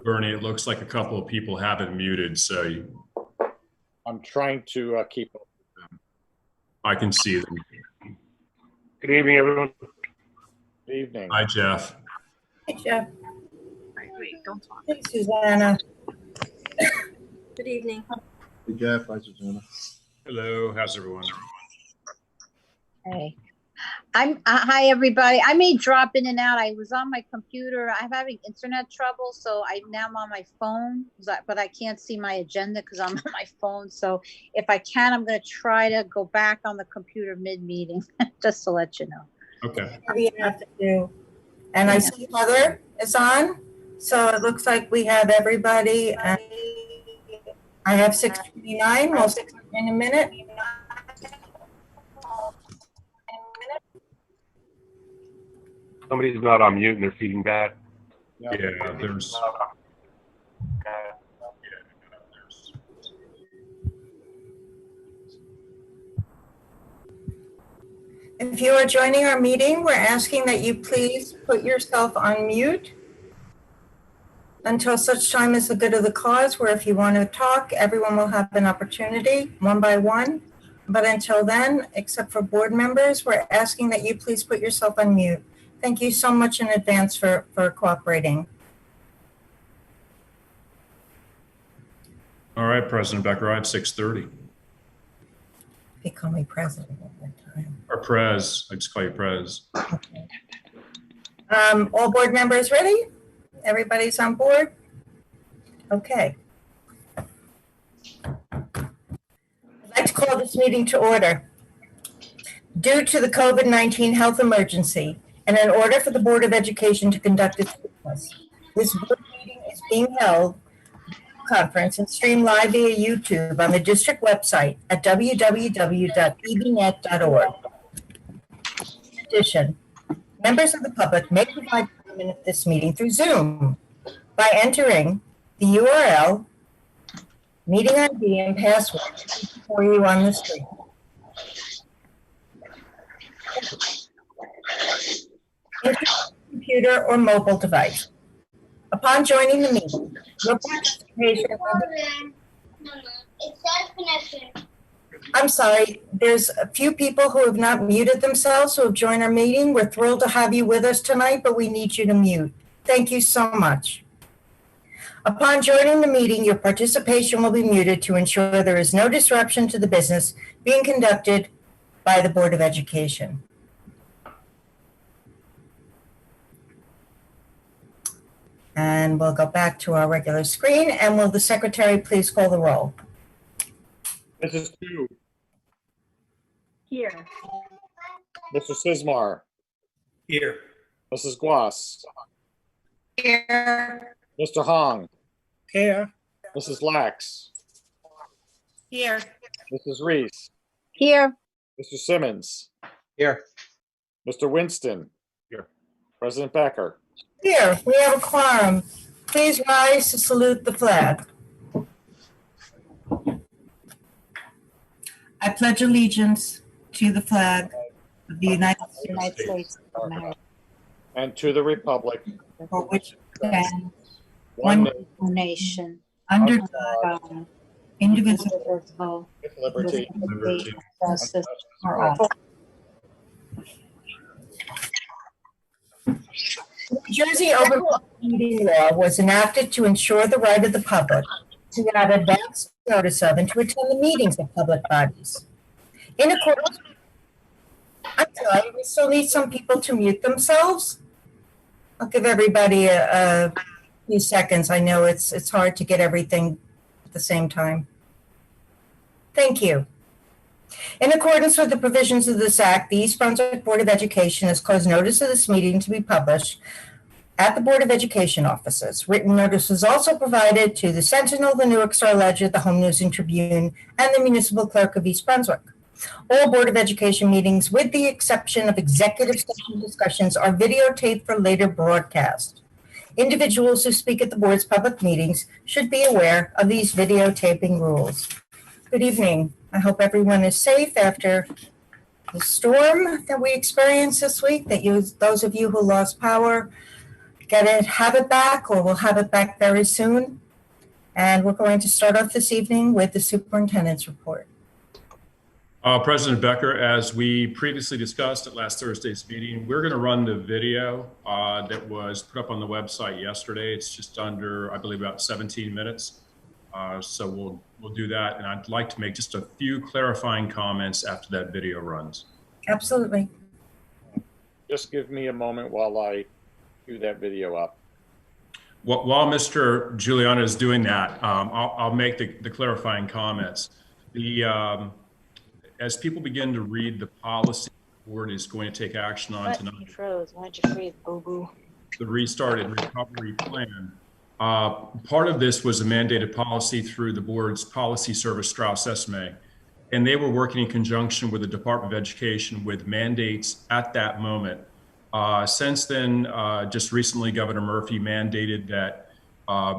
Bernie, it looks like a couple of people have it muted, so I'm trying to keep up with them. I can see them. Good evening, everyone. Good evening. Hi, Jeff. Hey, Jeff. Wait, don't talk. Hey, Susanna. Good evening. Hey, Jeff. Hi, Susanna. Hello, how's everyone? Hey, hi everybody. I may drop in and out. I was on my computer. I'm having internet trouble, so now I'm on my phone, but I can't see my agenda because I'm on my phone. So if I can, I'm going to try to go back on the computer mid-meeting, just to let you know. Okay. Whatever you have to do. And I see Heather is on, so it looks like we have everybody. I have 6:29. We'll 6 in a minute. Somebody's not on mute and they're feeding back. Yeah, there's. If you are joining our meeting, we're asking that you please put yourself on mute until such time as the good of the cause, where if you want to talk, everyone will have an opportunity one by one. But until then, except for board members, we're asking that you please put yourself on mute. Thank you so much in advance for cooperating. All right, President Becker, I have 6:30. They call me president at that time. Or Prez, I just call you Prez. Okay. All board members ready? Everybody's on board? Okay. I'd like to call this meeting to order. Due to the COVID-19 health emergency, and in order for the Board of Education to conduct its business, this board meeting is being held conference and streamed live via YouTube on the district website at www.ebnet.org. In addition, members of the public may provide comment at this meeting through Zoom by entering the URL, meeting ID, and password for you on the screen. Into your computer or mobile device. Upon joining the meeting, your participation will be... I'm sorry, there's a few people who have not muted themselves who have joined our meeting. We're thrilled to have you with us tonight, but we need you to mute. Thank you so much. Upon joining the meeting, your participation will be muted to ensure there is no disruption to the business being conducted by the Board of Education. And we'll go back to our regular screen, and will the secretary please call the roll? Mrs. Chu. Here. Mr. Sismar. Here. Mrs. Guas. Here. Mr. Hong. Here. Mrs. Lax. Here. Mrs. Reese. Here. Mr. Simmons. Here. Mr. Winston. Here. President Becker. Here, we have a quorum. Please rise to salute the flag. I pledge allegiance to the flag of the United States of America, And to the republic, for which it stands, one one nation, nation, under God, God, indivisible, indivisible, with liberty. with liberty and justice for all. The New Jersey Open Public Meeting Law was enacted to ensure the right of the public to have advance notice of and to attend the meetings of public bodies. In accordance, I'm sorry, we still need some people to mute themselves. I'll give everybody a few seconds. I know it's hard to get everything at the same time. Thank you. In accordance with the provisions of this Act, the East Brunswick Board of Education has caused notice of this meeting to be published at the Board of Education offices. Written notice was also provided to the Sentinel, the Newark Star Ledger, the Home News and Tribune, and the Municipal Clerk of East Brunswick. All Board of Education meetings, with the exception of executive session discussions, are videotaped for later broadcast. Individuals who speak at the board's public meetings should be aware of these videotaping rules. Good evening. I hope everyone is safe after the storm that we experienced this week, that those of you who lost power have it back, or will have it back very soon. And we're going to start off this evening with the superintendent's report. President Becker, as we previously discussed at last Thursday's meeting, we're going to run the video that was put up on the website yesterday. It's just under, I believe, about 17 minutes. So we'll do that. And I'd like to make just a few clarifying comments after that video runs. Absolutely. Just give me a moment while I cue that video up. While Mr. Giuliano is doing that, I'll make the clarifying comments. As people begin to read the policy the board is going to take action on tonight, You froze. Why'd you freeze, boo-boo? the Restart and Recovery Plan, part of this was a mandated policy through the board's policy service, Strauss Esme, and they were working in conjunction with the Department of Education with mandates at that moment. Since then, just recently, Governor Murphy mandated that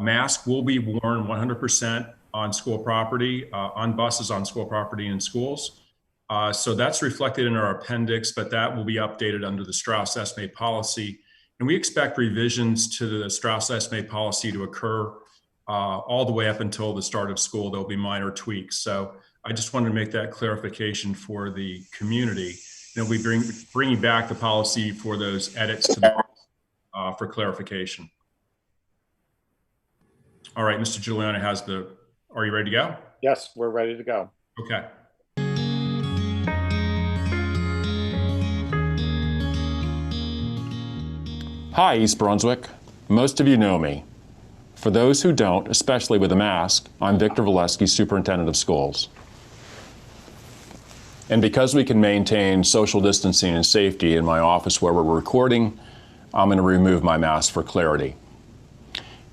masks will be worn 100% on school property, on buses on school property in schools. So that's reflected in our appendix, but that will be updated under the Strauss Esme policy. And we expect revisions to the Strauss Esme policy to occur all the way up until the start of school. There'll be minor tweaks. So I just wanted to make that clarification for the community. And we'll be bringing back the policy for those edits to the, for clarification. All right, Mr. Giuliano are you ready to go? Yes, we're ready to go. Okay. Hi, East Brunswick. Most of you know me. For those who don't, especially with a mask, I'm Victor Valesky, Superintendent of Schools. And because we can maintain social distancing and safety in my office where we're recording, I'm going to remove my mask for clarity.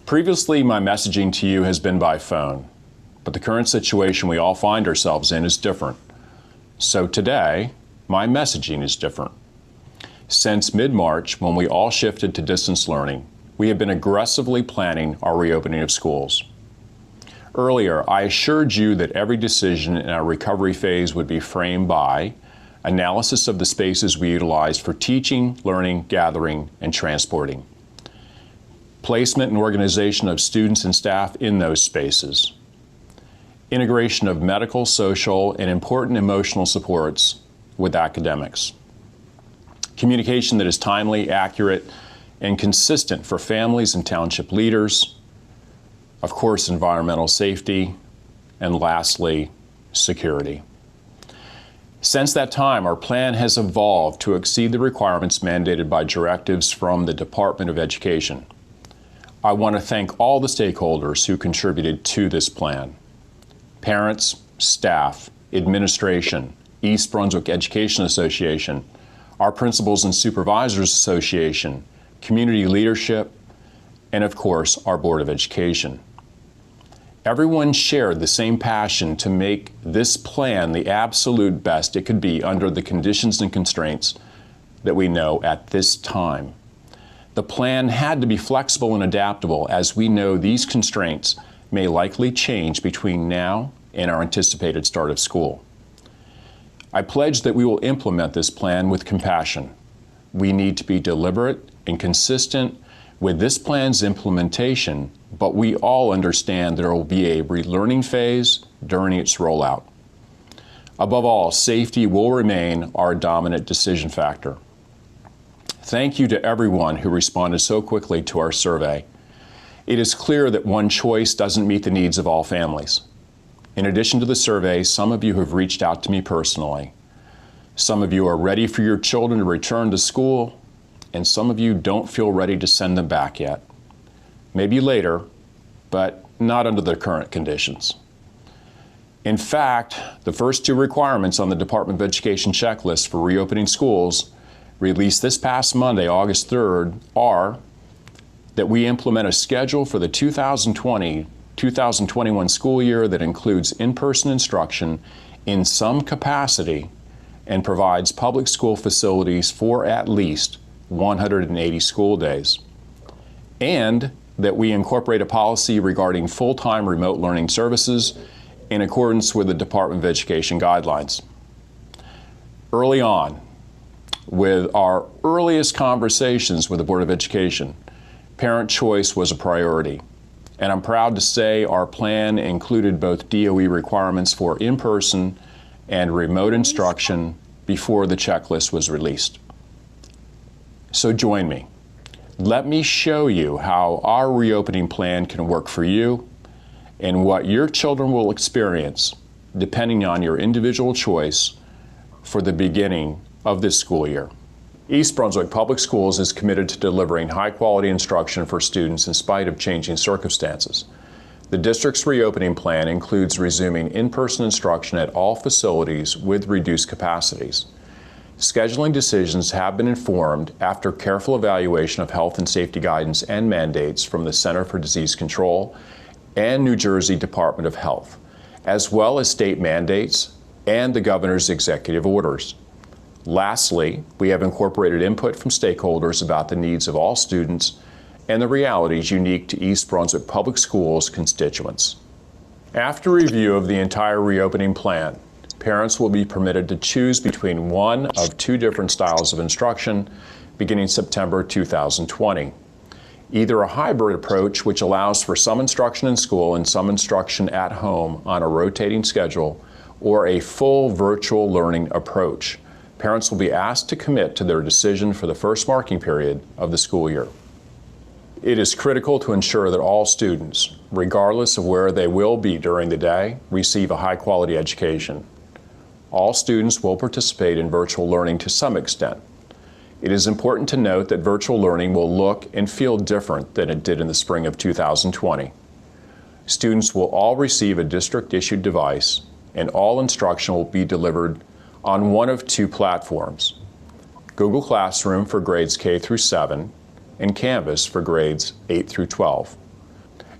Previously, my messaging to you has been by phone, but the current situation we all find ourselves in is different. So today, my messaging is different. Since mid-March, when we all shifted to distance learning, we have been aggressively planning our reopening of schools. Earlier, I assured you that every decision in our recovery phase would be framed by analysis of the spaces we utilize for teaching, learning, gathering, and transporting, placement and organization of students and staff in those spaces, integration of medical, social, and important emotional supports with academics, communication that is timely, accurate, and consistent for families and township leaders, of course, environmental safety, and lastly, security. Since that time, our plan has evolved to exceed the requirements mandated by directives from the Department of Education. I want to thank all the stakeholders who contributed to this plan: parents, staff, administration, East Brunswick Education Association, our Principals and Supervisors Association, community leadership, and of course, our Board of Education. Everyone shared the same passion to make this plan the absolute best it could be under the conditions and constraints that we know at this time. The plan had to be flexible and adaptable, as we know these constraints may likely change between now and our anticipated start of school. I pledge that we will implement this plan with compassion. We need to be deliberate and consistent with this plan's implementation, but we all understand there will be a relearning phase during its rollout. Above all, safety will remain our dominant decision factor. Thank you to everyone who responded so quickly to our survey. It is clear that one choice doesn't meet the needs of all families. In addition to the survey, some of you have reached out to me personally. Some of you are ready for your children to return to school, and some of you don't feel ready to send them back yet. Maybe later, but not under the current conditions. In fact, the first two requirements on the Department of Education checklist for reopening schools, released this past Monday, August 3rd, are that we implement a schedule for the 2020-2021 school year that includes in-person instruction in some capacity and provides public school facilities for at least 180 school days, and that we incorporate a policy regarding full-time remote learning services in accordance with the Department of Education guidelines. Early on, with our earliest conversations with the Board of Education, parent choice was a priority. And I'm proud to say our plan included both DOE requirements for in-person and remote instruction before the checklist was released. So join me. Let me show you how our reopening plan can work for you and what your children will experience depending on your individual choice for the beginning of this school year. East Brunswick Public Schools is committed to delivering high-quality instruction for students in spite of changing circumstances. The district's reopening plan includes resuming in-person instruction at all facilities with reduced capacities. Scheduling decisions have been informed after careful evaluation of health and safety guidance and mandates from the Center for Disease Control and New Jersey Department of Health, as well as state mandates and the governor's executive orders. Lastly, we have incorporated input from stakeholders about the needs of all students and the realities unique to East Brunswick Public Schools constituents. After review of the entire reopening plan, parents will be permitted to choose between one of two different styles of instruction beginning September 2020. Either a hybrid approach, which allows for some instruction in school and some instruction at home on a rotating schedule, or a full virtual learning approach. Parents will be asked to commit to their decision for the first marking period of the school year. It is critical to ensure that all students, regardless of where they will be during the day, receive a high-quality education. All students will participate in virtual learning to some extent. It is important to note that virtual learning will look and feel different than it did in the spring of 2020. Students will all receive a district-issued device, and all instruction will be delivered on one of two platforms: Google Classroom for grades K through 7 and Canvas for grades 8 through 12.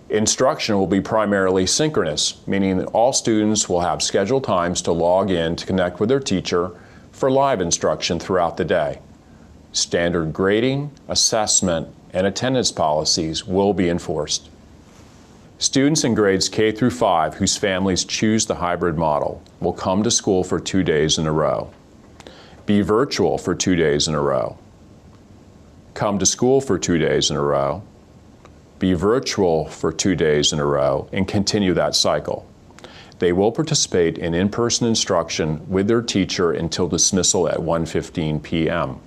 Instruction will be primarily synchronous, meaning that all students will have scheduled times to log in to connect with their teacher for live instruction throughout the day. Standard grading, assessment, and attendance policies will be enforced. Students in grades K through 5 whose families choose the hybrid model will come to school for 2 days in a row, be virtual for 2 days in a row, come to school for 2 days in a row, be virtual for 2 days in a row, and continue that cycle. They will participate in in-person instruction with their teacher until dismissal at 1:15 p.m.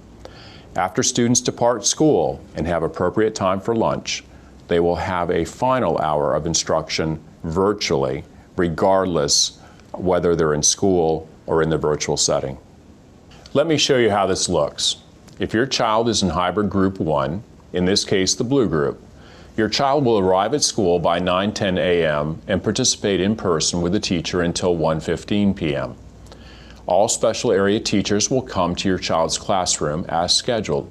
After students depart school and have appropriate time for lunch, they will have a final hour of instruction virtually, regardless whether they're in school or in the virtual setting. Let me show you how this looks. If your child is in hybrid group 1, in this case the blue group, your child will arrive at school by 9:10 a.m. and participate in person with the teacher until 1:15 p.m. All special area teachers will come to your child's classroom as scheduled.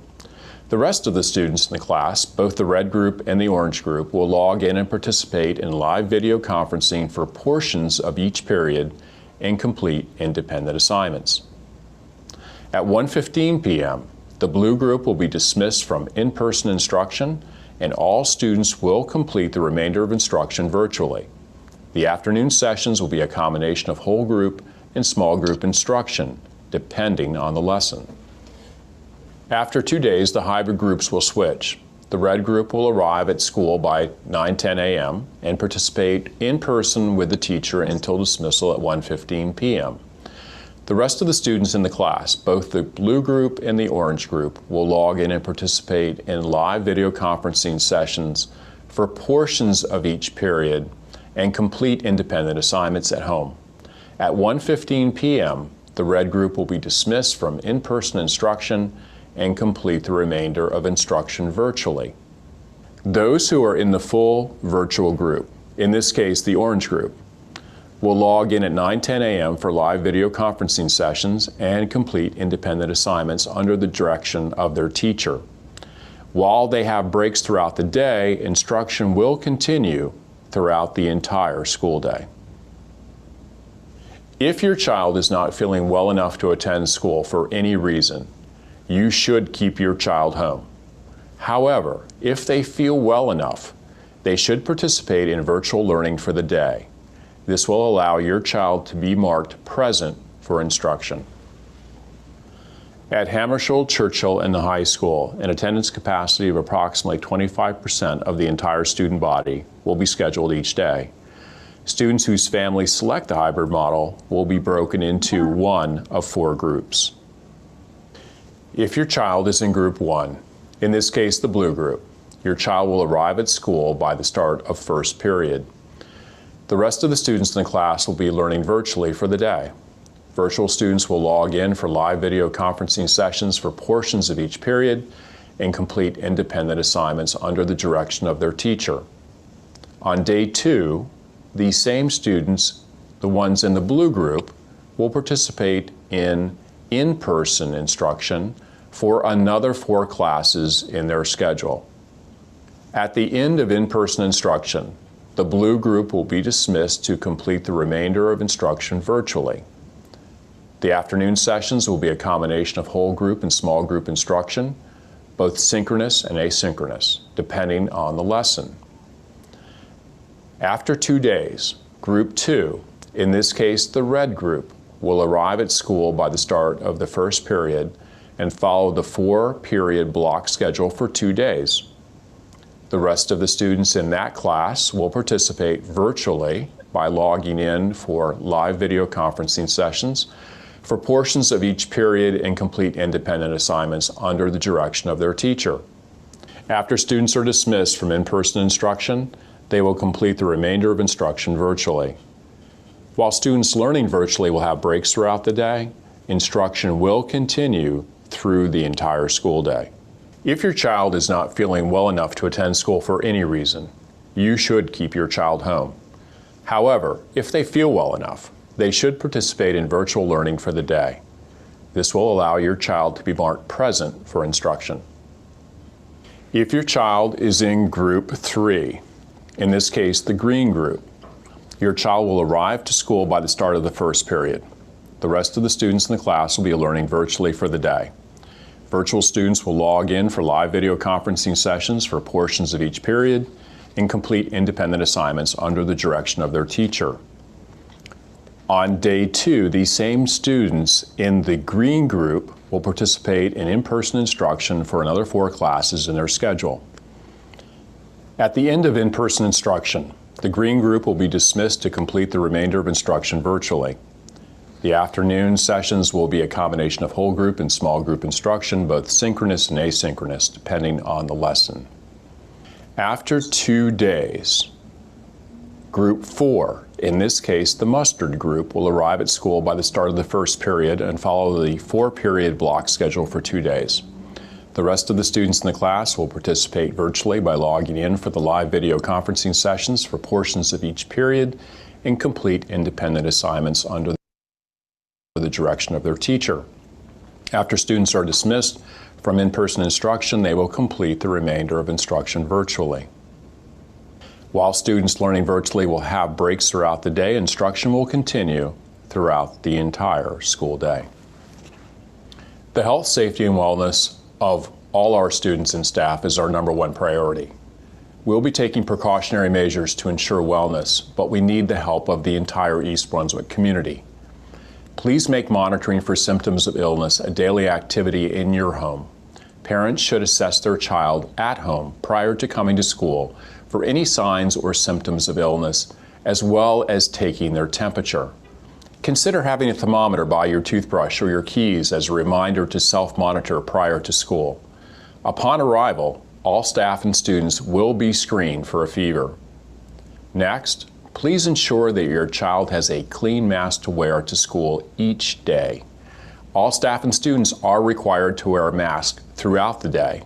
The rest of the students in the class, both the red group and the orange group, will log in and participate in live video conferencing for portions of each period and complete independent assignments. At 1:15 p.m., the blue group will be dismissed from in-person instruction, and all students will complete the remainder of instruction virtually. The afternoon sessions will be a combination of whole group and small group instruction, depending on the lesson. After 2 days, the hybrid groups will switch. The red group will arrive at school by 9:10 a.m. and participate in person with the teacher until dismissal at 1:15 p.m. The rest of the students in the class, both the blue group and the orange group, will log in and participate in live video conferencing sessions for portions of each period and complete independent assignments at home. At 1:15 p.m., the red group will be dismissed from in-person instruction and complete the remainder of instruction virtually. Those who are in the full virtual group, in this case the orange group, will log in at 9:10 a.m. for live video conferencing sessions and complete independent assignments under the direction of their teacher. While they have breaks throughout the day, instruction will continue throughout the entire school day. If your child is not feeling well enough to attend school for any reason, you should keep your child home. However, if they feel well enough, they should participate in virtual learning for the day. This will allow your child to be marked present for instruction. At Hammarskjöld, Churchill, and the high school, an attendance capacity of approximately 25% of the entire student body will be scheduled each day. Students whose families select the hybrid model will be broken into one of 4 groups. If your child is in group 1, in this case the blue group, your child will arrive at school by the start of first period. The rest of the students in the class will be learning virtually for the day. Virtual students will log in for live video conferencing sessions for portions of each period and complete independent assignments under the direction of their teacher. On day 2, these same students, the ones in the blue group, will participate in in-person instruction for another 4 classes in their schedule. At the end of in-person instruction, the blue group will be dismissed to complete the remainder of instruction virtually. The afternoon sessions will be a combination of whole group and small group instruction, both synchronous and asynchronous, depending on the lesson. After 2 days, group 2, in this case the red group, will arrive at school by the start of the first period and follow the 4-period block schedule for 2 days. The rest of the students in that class will participate virtually by logging in for live video conferencing sessions for portions of each period and complete independent assignments under the direction of their teacher. After students are dismissed from in-person instruction, they will complete the remainder of instruction virtually. While students learning virtually will have breaks throughout the day, instruction will continue through the entire school day. If your child is not feeling well enough to attend school for any reason, you should keep your child home. However, if they feel well enough, they should participate in virtual learning for the day. This will allow your child to be marked present for instruction. If your child is in group 3, in this case the green group, your child will arrive to school by the start of the first period. The rest of the students in the class will be learning virtually for the day. Virtual students will log in for live video conferencing sessions for portions of each period and complete independent assignments under the direction of their teacher. On day 2, these same students in the green group will participate in in-person instruction for another 4 classes in their schedule. At the end of in-person instruction, the green group will be dismissed to complete the remainder of instruction virtually. The afternoon sessions will be a combination of whole group and small group instruction, both synchronous and asynchronous, depending on the lesson. After 2 days, group 4, in this case the mustard group, will arrive at school by the start of the first period and follow the 4-period block schedule for 2 days. The rest of the students in the class will participate virtually by logging in for the live video conferencing sessions for portions of each period and complete independent assignments under the direction of their teacher. After students are dismissed from in-person instruction, they will complete the remainder of instruction virtually. While students learning virtually will have breaks throughout the day, instruction will continue throughout the entire school day. The health, safety, and wellness of all our students and staff is our #1 priority. We'll be taking precautionary measures to ensure wellness, but we need the help of the entire East Brunswick community. Please make monitoring for symptoms of illness a daily activity in your home. Parents should assess their child at home prior to coming to school for any signs or symptoms of illness, as well as taking their temperature. Consider having a thermometer by your toothbrush or your keys as a reminder to self-monitor prior to school. Upon arrival, all staff and students will be screened for a fever. Next, please ensure that your child has a clean mask to wear to school each day. All staff and students are required to wear a mask throughout the day.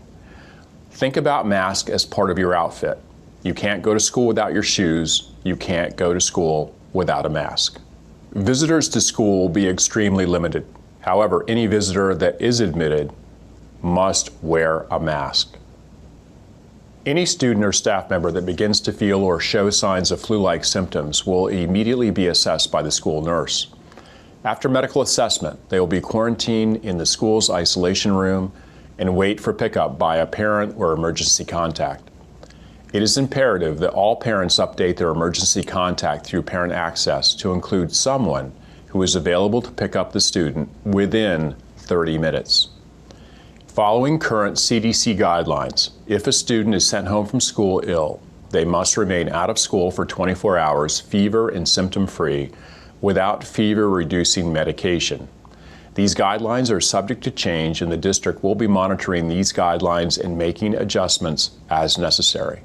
Think about masks as part of your outfit. You can't go to school without your shoes. You can't go to school without a mask. Visitors to school will be extremely limited. However, any visitor that is admitted must wear a mask. Any student or staff member that begins to feel or show signs of flu-like symptoms will immediately be assessed by the school nurse. After medical assessment, they will be quarantined in the school's isolation room and wait for pickup by a parent or emergency contact. It is imperative that all parents update their emergency contact through Parent Access to include someone who is available to pick up the student within 30 minutes. Following current CDC guidelines, if a student is sent home from school ill, they must remain out of school for 24 hours, fever and symptom-free, without fever-reducing medication. These guidelines are subject to change, and the district will be monitoring these guidelines and making adjustments as necessary.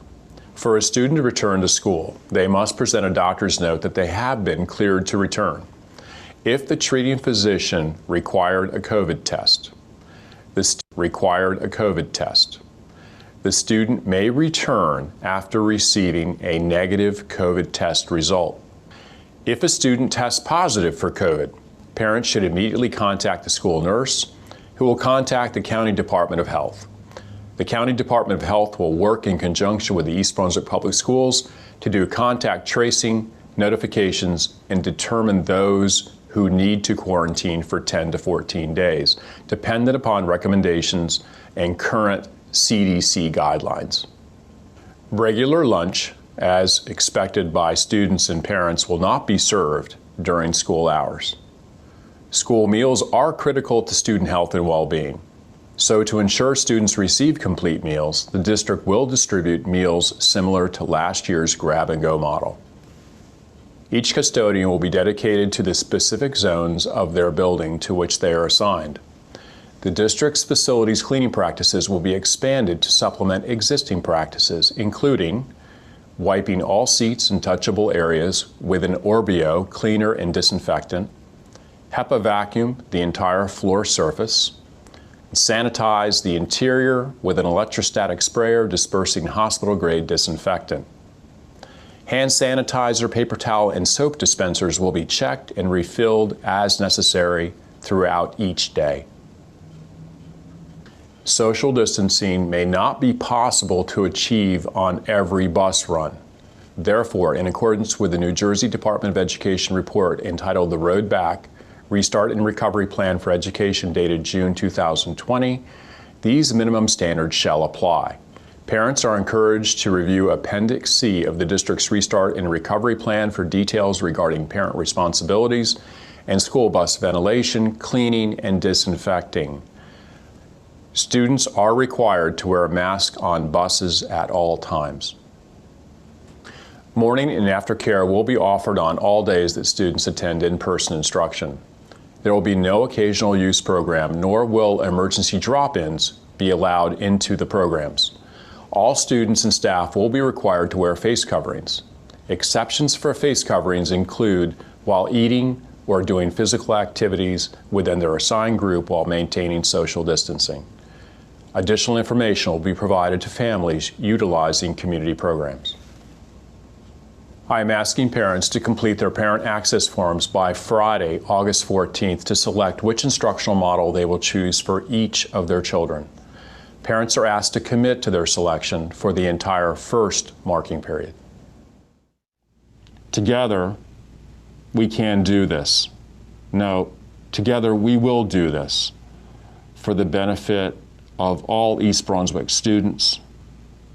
For a student to return to school, they must present a doctor's note that they have been cleared to return. If the treating physician required a COVID test, the student may return after receiving a negative COVID test result. If a student tests positive for COVID, parents should immediately contact the school nurse, who will contact the County Department of Health. The County Department of Health will work in conjunction with the East Brunswick Public Schools to do contact tracing, notifications, and determine those who need to quarantine for 10 to 14 days, dependent upon recommendations and current CDC guidelines. Regular lunch, as expected by students and parents, will not be served during school hours. School meals are critical to student health and well-being. So to ensure students receive complete meals, the district will distribute meals similar to last year's grab-and-go model. Each custodian will be dedicated to the specific zones of their building to which they are assigned. The district's facilities cleaning practices will be expanded to supplement existing practices, including wiping all seats and touchable areas with an Orbeo cleaner and disinfectant, HEPA vacuum the entire floor surface, sanitize the interior with an electrostatic sprayer dispersing hospital-grade disinfectant. Hand sanitizer, paper towel, and soap dispensers will be checked and refilled as necessary throughout each day. Social distancing may not be possible to achieve on every bus run. Therefore, in accordance with the New Jersey Department of Education report entitled The Road Back, Restart and Recovery Plan for Education dated June 2020, these minimum standards shall apply. Parents are encouraged to review Appendix C of the district's Restart and Recovery Plan for details regarding parent responsibilities and school bus ventilation, cleaning, and disinfecting. Students are required to wear a mask on buses at all times. Morning and aftercare will be offered on all days that students attend in-person instruction. There will be no occasional use program, nor will emergency drop-ins be allowed into the programs. All students and staff will be required to wear face coverings. Exceptions for face coverings include while eating or doing physical activities within their assigned group while maintaining social distancing. Additional information will be provided to families utilizing community programs. I am asking parents to complete their parent access forms by Friday, August 14th to select which instructional model they will choose for each of their children. Parents are asked to commit to their selection for the entire first marking period. Together, we can do this. No, together we will do this for the benefit of all East Brunswick students,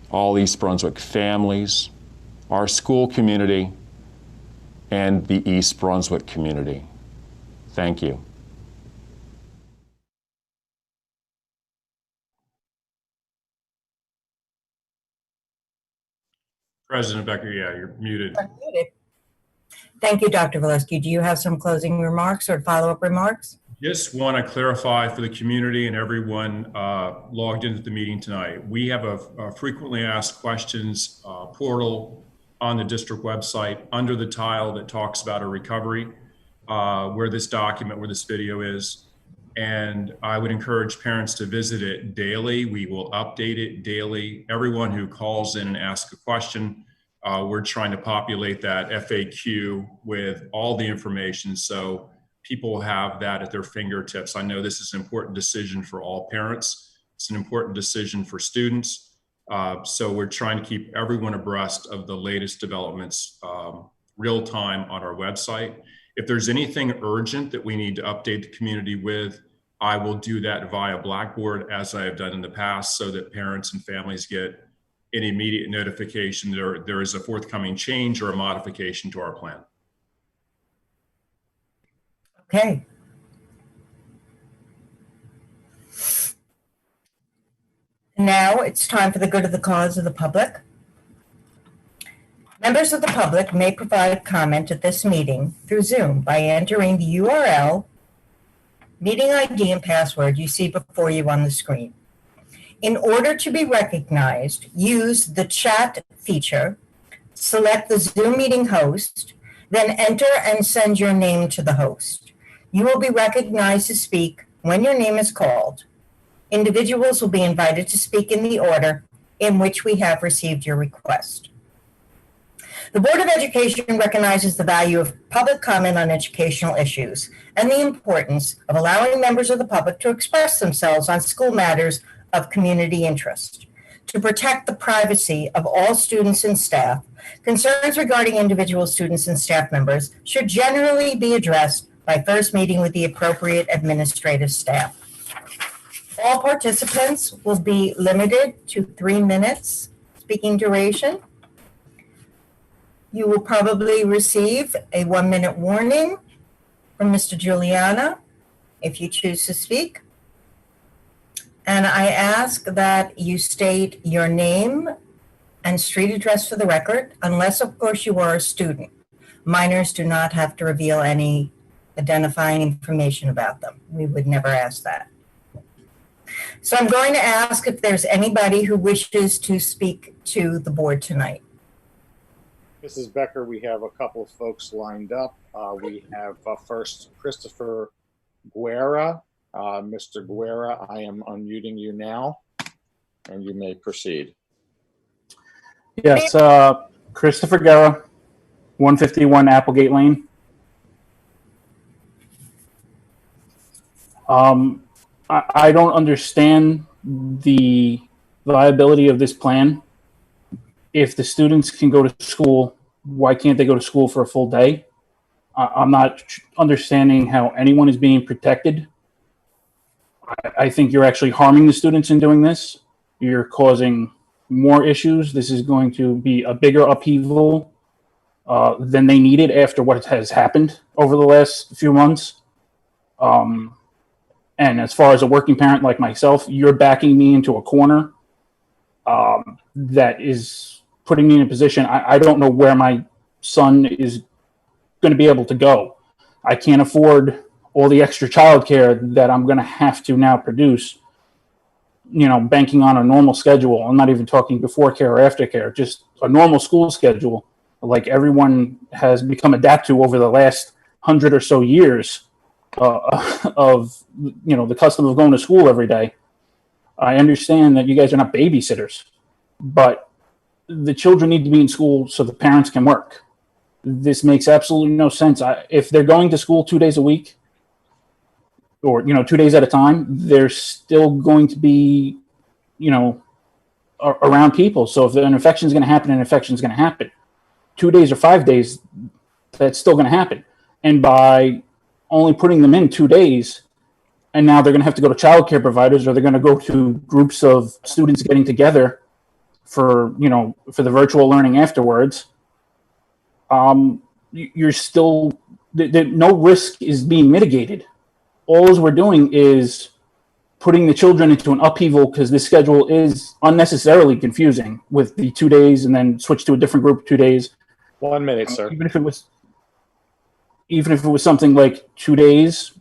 all East Brunswick families, our school community, and the East Brunswick community. Thank you. President Becker, yeah, you're muted. Thank you, Dr. Valesky. Do you have some closing remarks or follow-up remarks? Just want to clarify for the community and everyone logged into the meeting tonight. We have a frequently asked questions portal on the district website under the tile that talks about a recovery, where this document, where this video is. And I would encourage parents to visit it daily. We will update it daily. Everyone who calls in and asks a question, we're trying to populate that FAQ with all the information so people have that at their fingertips. I know this is an important decision for all parents. It's an important decision for students. So we're trying to keep everyone abreast of the latest developments real time on our website. If there's anything urgent that we need to update the community with, I will do that via Blackboard, as I have done in the past, so that parents and families get an immediate notification there is a forthcoming change or a modification to our plan. Okay. Now it's time for the good of the cause of the public. Members of the public may provide comment at this meeting through Zoom by entering the URL, meeting ID, and password you see before you on the screen. In order to be recognized, use the chat feature, select the Zoom meeting host, then enter and send your name to the host. You will be recognized to speak when your name is called. Individuals will be invited to speak in the order in which we have received your request. The Board of Education recognizes the value of public comment on educational issues and the importance of allowing members of the public to express themselves on school matters of community interest. To protect the privacy of all students and staff, concerns regarding individual students and staff members should generally be addressed by first meeting with the appropriate administrative staff. All participants will be limited to 3 minutes speaking duration. You will probably receive a 1-minute warning from Mr. Juliana if you choose to speak. And I ask that you state your name and street address for the record, unless, of course, you are a student. Minors do not have to reveal any identifying information about them. We would never ask that. So I'm going to ask if there's anybody who wishes to speak to the board tonight. Mrs. Becker, we have a couple of folks lined up. We have first Christopher Guerra. Mr. Guerra, I am unmuting you now, and you may proceed. Yes, Christopher Guerra, 151 Applegate Lane. I don't understand the viability of this plan. If the students can go to school, why can't they go to school for a full day? I'm not understanding how anyone is being protected. I think you're actually harming the students in doing this. You're causing more issues. This is going to be a bigger upheaval than they needed after what has happened over the last few months. And as far as a working parent like myself, you're backing me into a corner that is putting me in a position. I don't know where my son is going to be able to go. I can't afford all the extra childcare that I'm going to have to now produce, banking on a normal schedule. I'm not even talking before care or after care, just a normal school schedule like everyone has become adapt to over the last 100 or so years of, the custom of going to school every day. I understand that you guys are not babysitters, but the children need to be in school so the parents can work. This makes absolutely no sense. If they're going to school 2 days a week or, 2 days at a time, they're still going to be, around people. So if an infection is going to happen, an infection is going to happen. 2 days or 5 days, that's still going to happen. And by only putting them in 2 days, and now they're going to have to go to childcare providers, or they're going to go to groups of students getting together for the virtual learning afterwards. You're still, no risk is being mitigated. All we're doing is putting the children into an upheaval because this schedule is unnecessarily confusing with the 2 days and then switch to a different group 2 days. 1 minute, sir. Even if it was something like 2 days,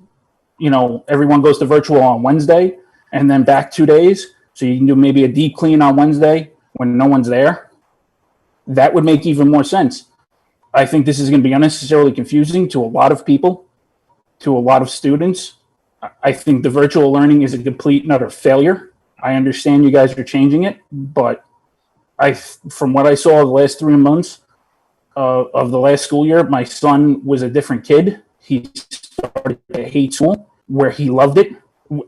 everyone goes to virtual on Wednesday and then back 2 days. So you can do maybe a deep clean on Wednesday when no one's there. That would make even more sense. I think this is going to be unnecessarily confusing to a lot of people, to a lot of students. I think the virtual learning is a complete and utter failure. I understand you guys are changing it, but from what I saw the last 3 months of the last school year, my son was a different kid. He started to hate school where he loved it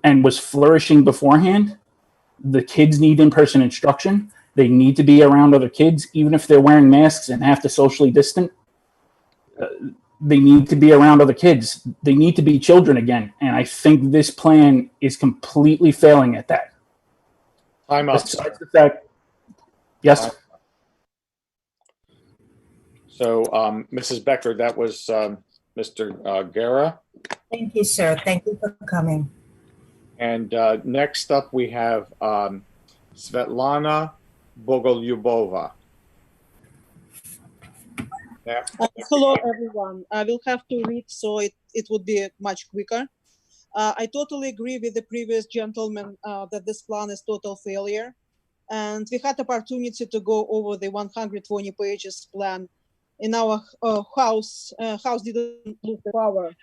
and was flourishing beforehand. The kids need in-person instruction. They need to be around other kids, even if they're wearing masks and have to socially distant. They need to be around other kids. They need to be children again. And I think this plan is completely failing at that. Time up. Besides the fact, yes. So, Mrs. Becker, that was Mr. Guerra. Thank you, sir. Thank you for coming. And next up, we have Svetlana Bogolyubova. Yeah. Hello, everyone. I will have to read, so it would be much quicker. I totally agree with the previous gentleman that this plan is total failure. And we had opportunity to go over the 120 pages plan. In our house didn't lose the power,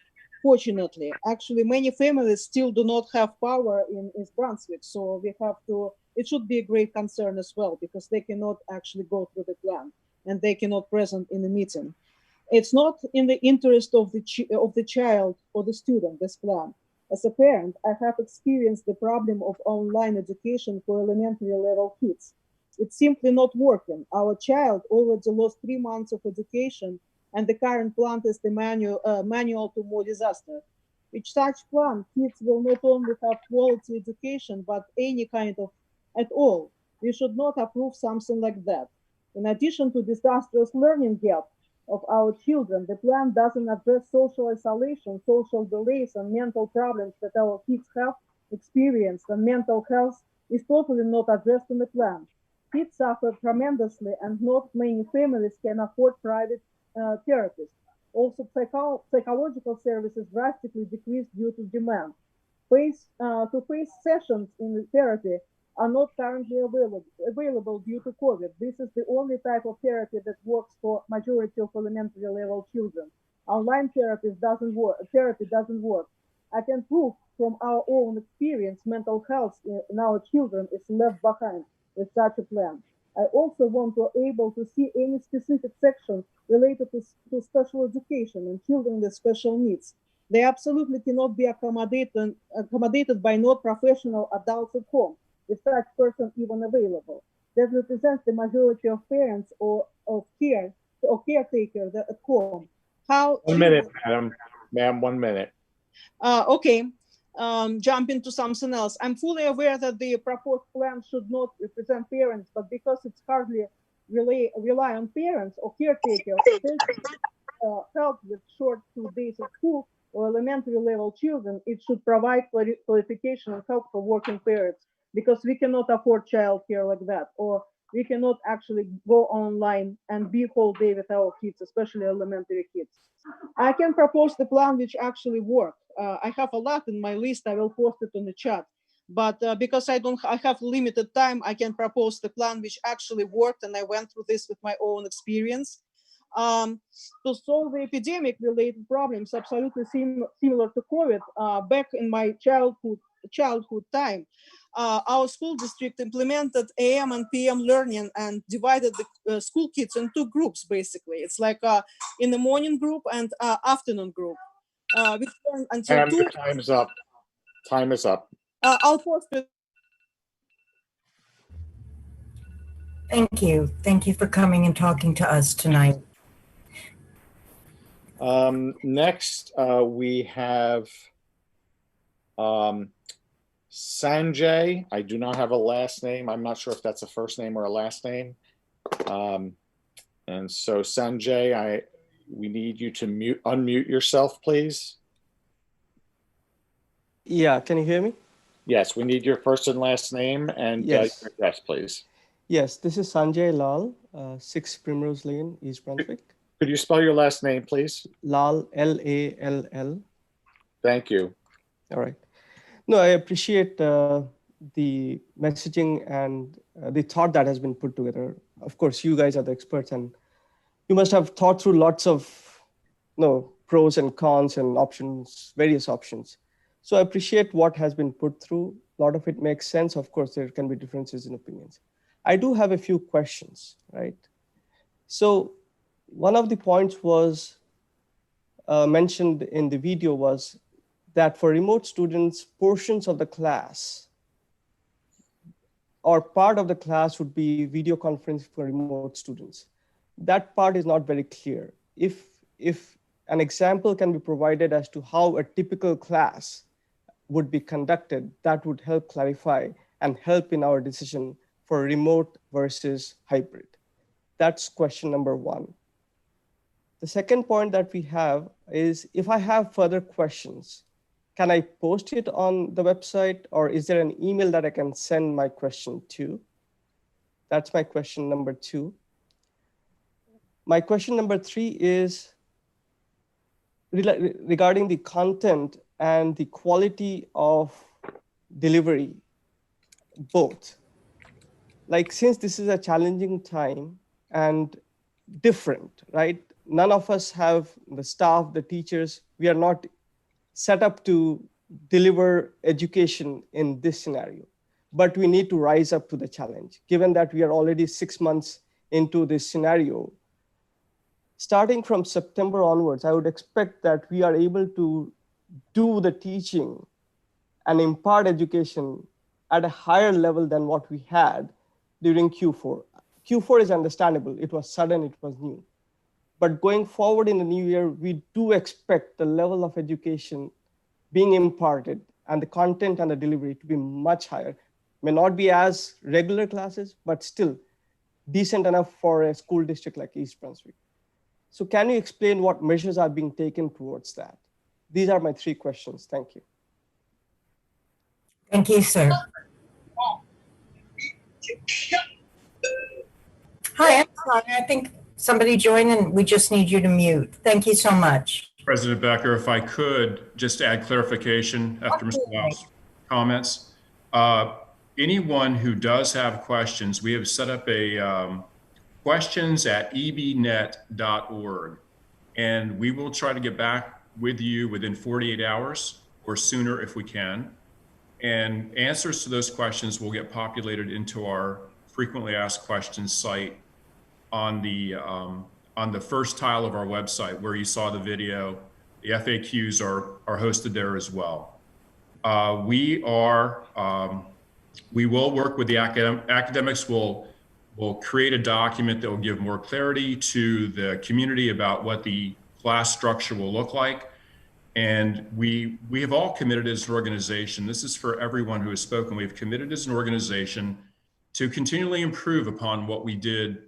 fortunately. Actually, many families still do not have power in East Brunswick. So we have to, it should be a great concern as well, because they cannot actually go through the plan and they cannot present in the meeting. It's not in the interest of the child or the student, this plan. As a parent, I have experienced the problem of online education for elementary level kids. It's simply not working. Our child already lost 3 months of education, and the current plan is the manual to more disaster. With such plan, kids will not only have quality education, but any kind of at all. We should not approve something like that. In addition to disastrous learning gap of our children, the plan doesn't address social isolation, social delays, and mental problems that our kids have experienced, and mental health is totally not addressed in the plan. Kids suffer tremendously, and not many families can afford private therapists. Also, psychological services drastically decreased due to demand. Face-to-face sessions in the therapy are not currently available due to COVID. This is the only type of therapy that works for majority of elementary level children. Online therapy doesn't work. I can prove from our own experience mental health in our children is left behind with such a plan. I also want to be able to see any specific section related to special education and children with special needs. They absolutely cannot be accommodated by not professional adults at home, if such person even available. That represents the majority of parents or caretakers at home. How 1 minute, madam. Ma'am, 1 minute. Okay. Jump into something else. I'm fully aware that the proposed plan should not represent parents, but because it's hardly rely on parents or caretakers, help with short 2 days of school or elementary level children, it should provide qualification and help for working parents, because we cannot afford childcare like that, or we cannot actually go online and be whole day with our kids, especially elementary kids. I can propose the plan which actually work. I have a lot in my list. I will post it on the chat. But because I have limited time, I can propose the plan which actually worked, and I went through this with my own experience. To solve the epidemic-related problems, absolutely similar to COVID, back in my childhood time, our school district implemented AM and PM learning and divided the school kids in 2 groups, basically. It's like in the morning group and afternoon group. Which until Ma'am, your time is up. Time is up. I'll post it. Thank you. Thank you for coming and talking to us tonight. Next, we have Sanjay. I do not have a last name. I'm not sure if that's a first name or a last name. And so Sanjay, we need you to unmute yourself, please. Yeah, can you hear me? Yes, we need your first and last name and Yes. your address, please. Yes, this is Sanjay Lal, 6 Primrose Lane, East Brunswick. Could you spell your last name, please? Lal, L-A-L-L. Thank you. All right. No, I appreciate the messaging and the thought that has been put together. Of course, you guys are the experts, and you must have thought through lots of pros and cons and options, various options. So I appreciate what has been put through. A lot of it makes sense. Of course, there can be differences in opinions. I do have a few questions, right? So one of the points was mentioned in the video was that for remote students, portions of the class or part of the class would be video conference for remote students. That part is not very clear. If an example can be provided as to how a typical class would be conducted, that would help clarify and help in our decision for remote versus hybrid. That's question number one. The second point that we have is, if I have further questions, can I post it on the website, or is there an email that I can send my question to? That's my question number two. My question number three is regarding the content and the quality of delivery, both. Like, since this is a challenging time and different, right? None of us have the staff, the teachers, we are not set up to deliver education in this scenario, but we need to rise up to the challenge. Given that we are already 6 months into this scenario, starting from September onwards, I would expect that we are able to do the teaching and impart education at a higher level than what we had during Q4. Q4 is understandable. It was sudden, it was new. But going forward in the new year, we do expect the level of education being imparted and the content and the delivery to be much higher. May not be as regular classes, but still decent enough for a school district like East Brunswick. So can you explain what measures are being taken towards that? These are my three questions. Thank you. Thank you, sir. Hi, I'm sorry. I think somebody joined and we just need you to mute. Thank you so much. President Becker, if I could just add clarification after Mr. Lau's comments. Anyone who does have questions, we have set up a questions@ebnet.org, and we will try to get back with you within 48 hours or sooner if we can. And answers to those questions will get populated into our frequently asked questions site on the first tile of our website where you saw the video. The FAQs are hosted there as well. We will work with the academics. We'll create a document that will give more clarity to the community about what the class structure will look like. And we have all committed as an organization. This is for everyone who has spoken. We've committed as an organization to continually improve upon what we did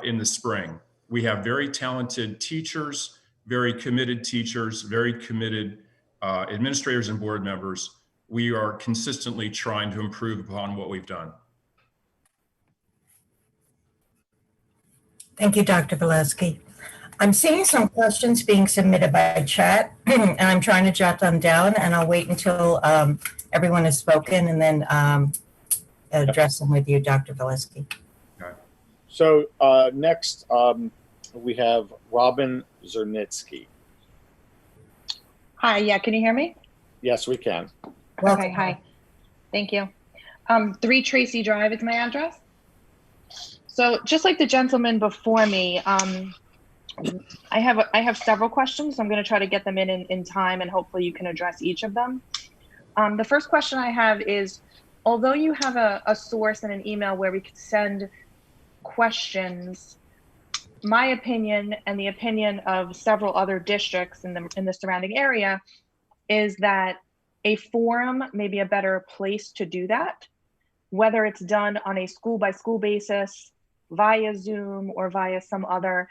in the spring. We have very talented teachers, very committed teachers, very committed administrators and board members. We are consistently trying to improve upon what we've done. Thank you, Dr. Valesky. I'm seeing some questions being submitted by chat, and I'm trying to jot them down, and I'll wait until everyone has spoken and then address them with you, Dr. Valesky. Okay. So next, we have Robin Zernitsky. Hi, yeah, can you hear me? Yes, we can. Okay, hi. Thank you. 3 Tracy Drive is my address. So just like the gentleman before me, I have several questions. I'm going to try to get them in time, and hopefully you can address each of them. The first question I have is, although you have a source and an email where we could send questions, my opinion and the opinion of several other districts in the surrounding area is that a forum may be a better place to do that, whether it's done on a school by school basis, via Zoom, or via some other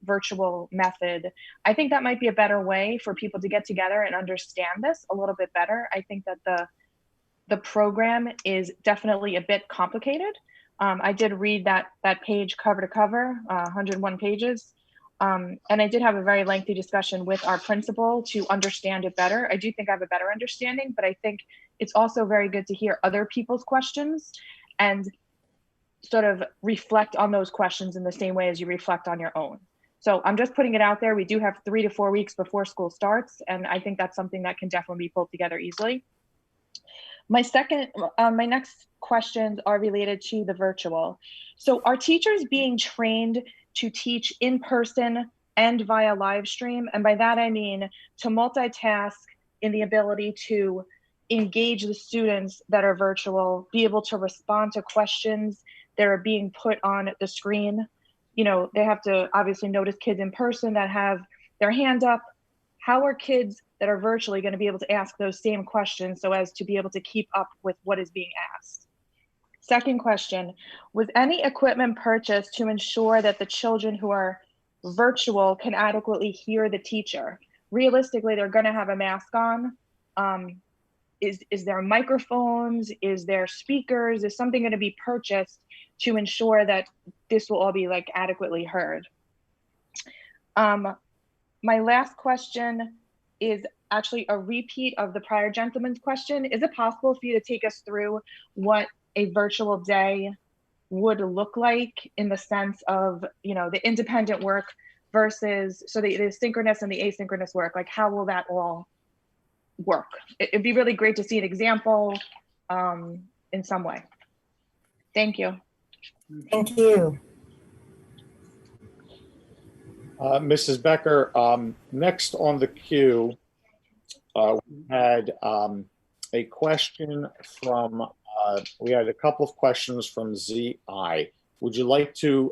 virtual method. I think that might be a better way for people to get together and understand this a little bit better. I think that the program is definitely a bit complicated. I did read that page cover to cover, 101 pages. And I did have a very lengthy discussion with our principal to understand it better. I do think I have a better understanding, but I think it's also very good to hear other people's questions and sort of reflect on those questions in the same way as you reflect on your own. So I'm just putting it out there. We do have 3 to 4 weeks before school starts, and I think that's something that can definitely be pulled together easily. My next questions are related to the virtual. So are teachers being trained to teach in person and via live stream? And by that, I mean to multitask in the ability to engage the students that are virtual, be able to respond to questions that are being put on the screen. You know, they have to obviously notice kids in person that have their hand up? How are kids that are virtually going to be able to ask those same questions so as to be able to keep up with what is being asked? Second question, was any equipment purchased to ensure that the children who are virtual can adequately hear the teacher? Realistically, they're going to have a mask on. Is there microphones? Is there speakers? Is something going to be purchased to ensure that this will all be like adequately heard? My last question is actually a repeat of the prior gentleman's question. Is it possible for you to take us through what a virtual day would look like in the sense of, you know, the independent work versus, so the synchronous and the asynchronous work, like how will that all work? It'd be really great to see an example in some way. Thank you. Thank you. Mrs. Becker, next on the queue, we had a question from, we had a couple of questions from ZI. Would you like to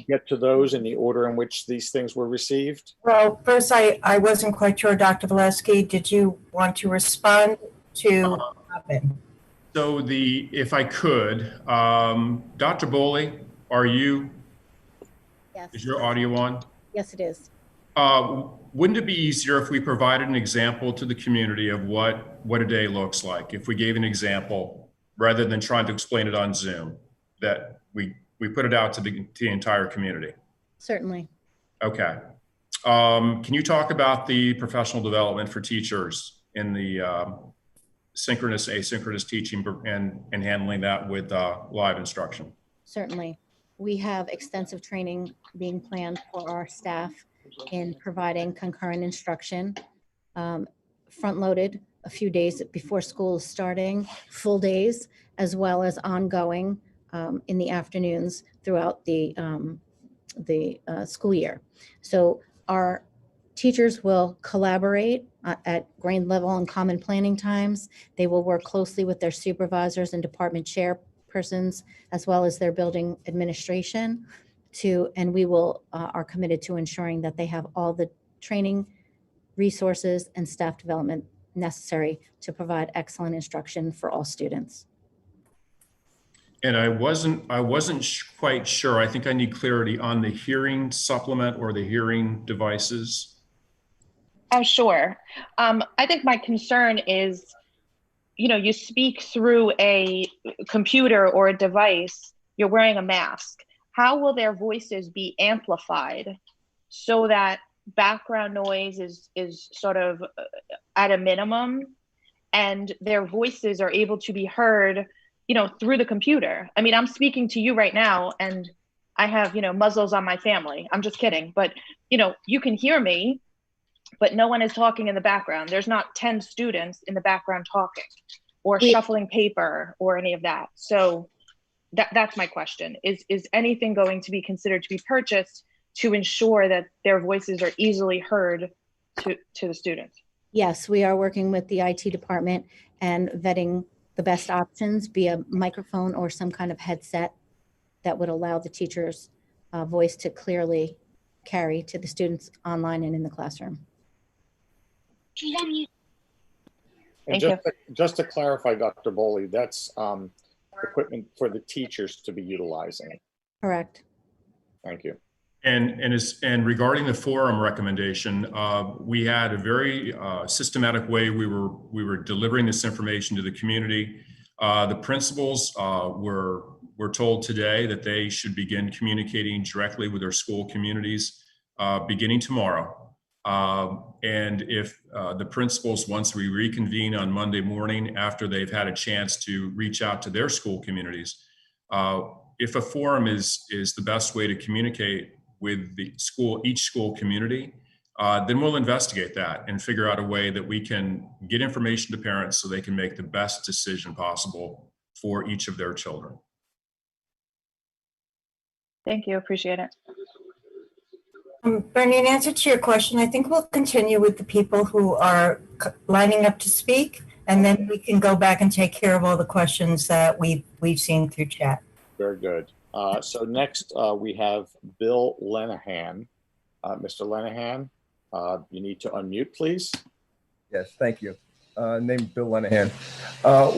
get to those in the order in which these things were received? Well, first, I wasn't quite sure, Dr. Valesky, did you want to respond to Robin? So if I could, Dr. Boley, are you, Yes. is your audio on? Yes, it is. Wouldn't it be easier if we provided an example to the community of what a day looks like? If we gave an example rather than trying to explain it on Zoom, that we put it out to the entire community? Certainly. Okay. Can you talk about the professional development for teachers in the synchronous, asynchronous teaching and handling that with live instruction? Certainly. We have extensive training being planned for our staff in providing concurrent instruction, front-loaded a few days before school is starting, full days, as well as ongoing in the afternoons throughout the school year. So our teachers will collaborate at grade level and common planning times. They will work closely with their supervisors and department chairpersons, as well as their building administration and we will are committed to ensuring that they have all the training, resources, and staff development necessary to provide excellent instruction for all students. And I wasn't quite sure. I think I need clarity on the hearing supplement or the hearing devices. Oh, sure. I think my concern is, you know, you speak through a computer or a device, you're wearing a mask. How will their voices be amplified so that background noise is sort of at a minimum and their voices are able to be heard, you know, through the computer? I mean, I'm speaking to you right now and I have, you know, muzzles on my family. I'm just kidding. But, you know, you can hear me, but no one is talking in the background. There's not 10 students in the background talking or shuffling paper or any of that. So that's my question. Is anything going to be considered to be purchased to ensure that their voices are easily heard to the students? Yes, we are working with the IT department and vetting the best options, be a microphone or some kind of headset that would allow the teacher's voice to clearly carry to the students online and in the classroom. And just to clarify, Dr. Boley, that's equipment for the teachers to be utilizing. Correct. Thank you. And regarding the forum recommendation, we had a very systematic way we were delivering this information to the community. The principals were told today that they should begin communicating directly with their school communities beginning tomorrow. And if the principals, once we reconvene on Monday morning after they've had a chance to reach out to their school communities, if a forum is the best way to communicate with each school community, then we'll investigate that and figure out a way that we can get information to parents so they can make the best decision possible for each of their children. Thank you, appreciate it. Bernie, in answer to your question, I think we'll continue with the people who are lining up to speak, and then we can go back and take care of all the questions that we've seen through chat. Very good. So next we have Bill Lenahan. Mr. Lenahan. You need to unmute, please. Yes, thank you. Name Bill Lenahan.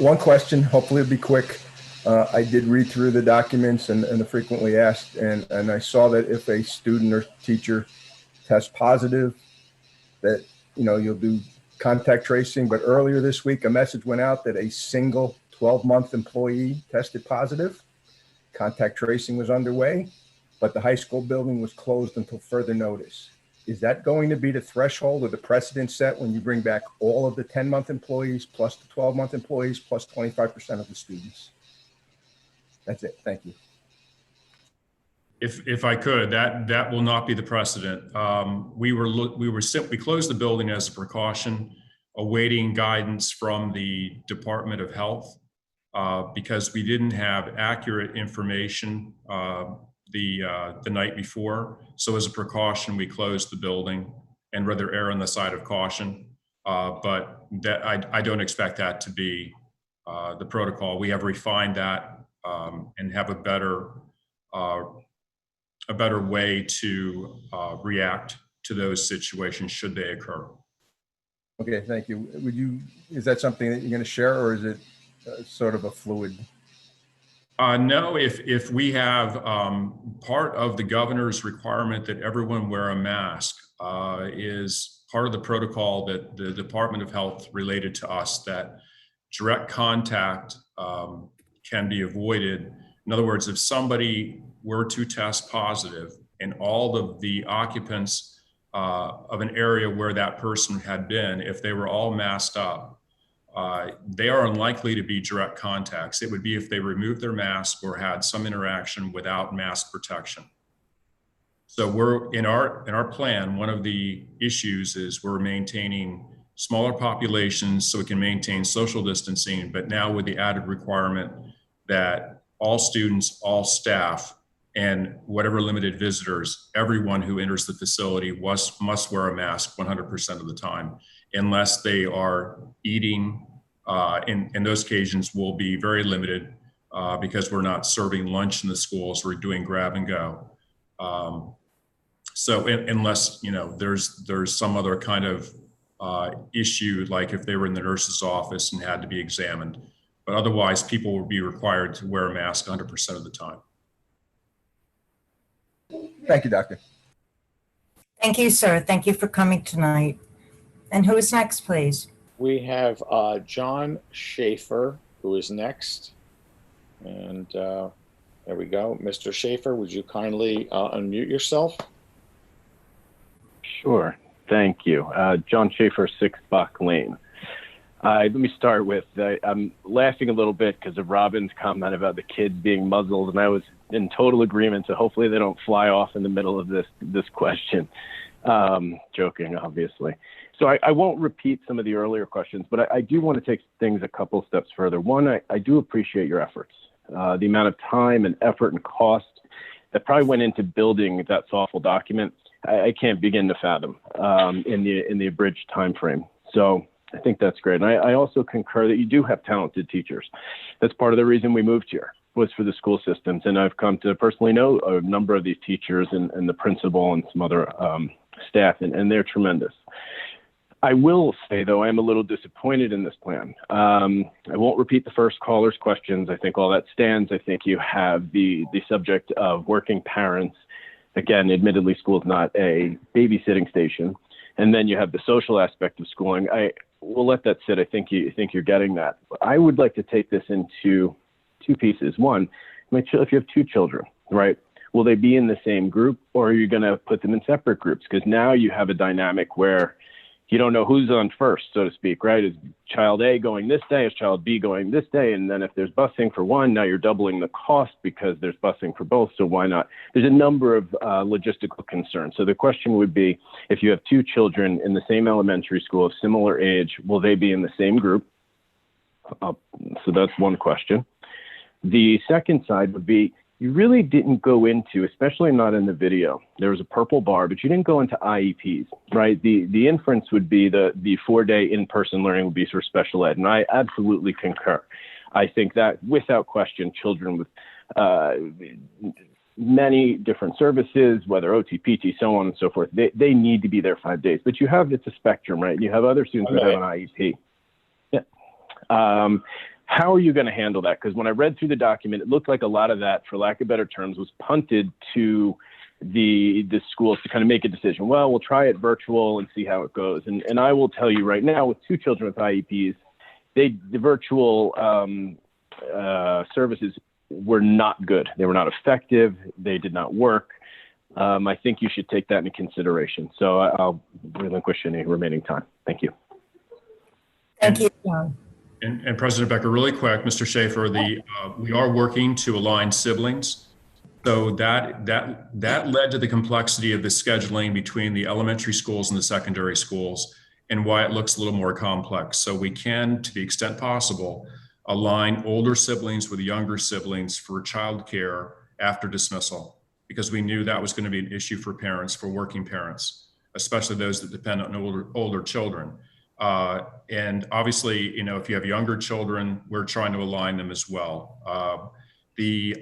One question, hopefully it'll be quick. I did read through the documents and the frequently asked, and I saw that if a student or teacher tests positive, that you'll do contact tracing. But earlier this week, a message went out that a single 12-month employee tested positive. Contact tracing was underway, but the high school building was closed until further notice. Is that going to be the threshold or the precedent set when you bring back all of the 10-month employees plus the 12-month employees plus 25% of the students? That's it. Thank you. If I could, that will not be the precedent. We simply closed the building as a precaution, awaiting guidance from the Department of Health because we didn't have accurate information the night before. So as a precaution, we closed the building and rather err on the side of caution. But that I don't expect that to be the protocol. We have refined that and have a better way to react to those situations should they occur. Okay, thank you. Is that something that you're going to share, or is it sort of a fluid? No, if we have part of the governor's requirement that everyone wear a mask is part of the protocol that the Department of Health related to us, that direct contact can be avoided. In other words, if somebody were to test positive and all of the occupants of an area where that person had been, if they were all masked up, they are unlikely to be direct contacts. It would be if they removed their mask or had some interaction without mask protection. So we're in our plan, one of the issues is we're maintaining smaller populations so we can maintain social distancing, but now with the added requirement that all students, all staff, and whatever limited visitors, everyone who enters the facility must wear a mask 100% of the time, unless they are eating. In those occasions will be very limited because we're not serving lunch in the schools, we're doing grab and go. So unless there's some other kind of issue, like if they were in the nurse's office and had to be examined, but otherwise people will be required to wear a mask 100% of the time. Thank you, Doctor. Thank you, sir. Thank you for coming tonight. And who is next, please? We have John Schaefer, who is next. And there we go. Mr. Schaefer, would you kindly unmute yourself? Sure. Thank you. John Schaefer, 6 Buck Lane. Let me start with, I'm laughing a little bit because of Robin's comment about the kids being muzzled, and I was in total agreement, so hopefully they don't fly off in the middle of this question. Joking, obviously. So I won't repeat some of the earlier questions, but I do want to take things a couple steps further. One, I do appreciate your efforts. The amount of time and effort and cost that probably went into building that thoughtful document, I can't begin to fathom in the abridged time frame. So I think that's great. And I also concur that you do have talented teachers. That's part of the reason we moved here, was for the school systems. And I've come to personally know a number of these teachers and the principal and some other staff, and they're tremendous. I will say, though, I'm a little disappointed in this plan. I won't repeat the first caller's questions. I think all that stands. I think you have the subject of working parents. Again, admittedly, school is not a babysitting station. And then you have the social aspect of schooling. We'll let that sit. I think you're getting that. I would like to take this into 2 pieces. One, if you have 2 children, right? Will they be in the same group, or are you going to put them in separate groups? Because now you have a dynamic where you don't know who's on first, so to speak, right? Is child A going this day? Is child B going this day? And then if there's busing for one, now you're doubling the cost because there's busing for both, so why not? There's a number of logistical concerns. So the question would be, if you have 2 children in the same elementary school of similar age, will they be in the same group? So that's one question. The second side would be, you really didn't go into, especially not in the video, there was a purple bar, but you didn't go into IEPs, right? The inference would be the 4-day in-person learning would be for special ed, and I absolutely concur. I think that, without question, children with many different services, whether OT, PT, so on and so forth. They need to be there 5 days, but it's a spectrum, right? You have other students that have an IEP. Yeah. How are you going to handle that? Because when I read through the document, it looked like a lot of that, for lack of better terms, was punted to the schools to kind of make a decision. Well, we'll try it virtual and see how it goes. And I will tell you right now, with 2 children with IEPs, the virtual services were not good. They were not effective. They did not work. I think you should take that into consideration. So I'll relinquish any remaining time. Thank you. Thank you, John. And President Becker, really quick, Mr. Schaefer, we are working to align siblings. So that led to the complexity of the scheduling between the elementary schools and the secondary schools, and why it looks a little more complex. So we can, to the extent possible, align older siblings with younger siblings for childcare after dismissal, because we knew that was going to be an issue for parents, for working parents, especially those that depend on older children. And obviously, if you have younger children, we're trying to align them as well. The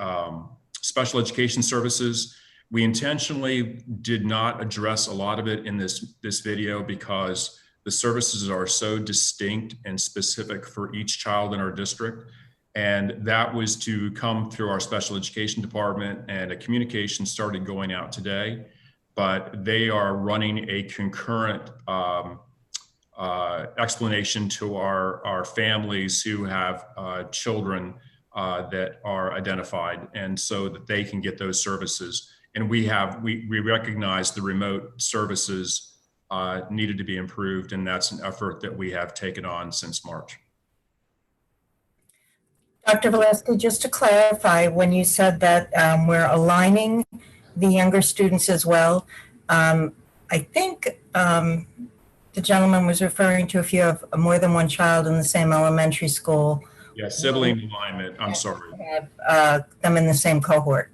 special education services, we intentionally did not address a lot of it in this video because the services are so distinct and specific for each child in our district. And that was to come through our special education department, and a communication started going out today, but they are running a concurrent explanation to our families who have children that are identified, and so that they can get those services. And we recognize the remote services needed to be improved, and that's an effort that we have taken on since March. Dr. Valesky, just to clarify, when you said that we're aligning the younger students as well, I think the gentleman was referring to if you have more than one child in the same elementary school. Yeah, sibling alignment, I'm sorry. Have them in the same cohort.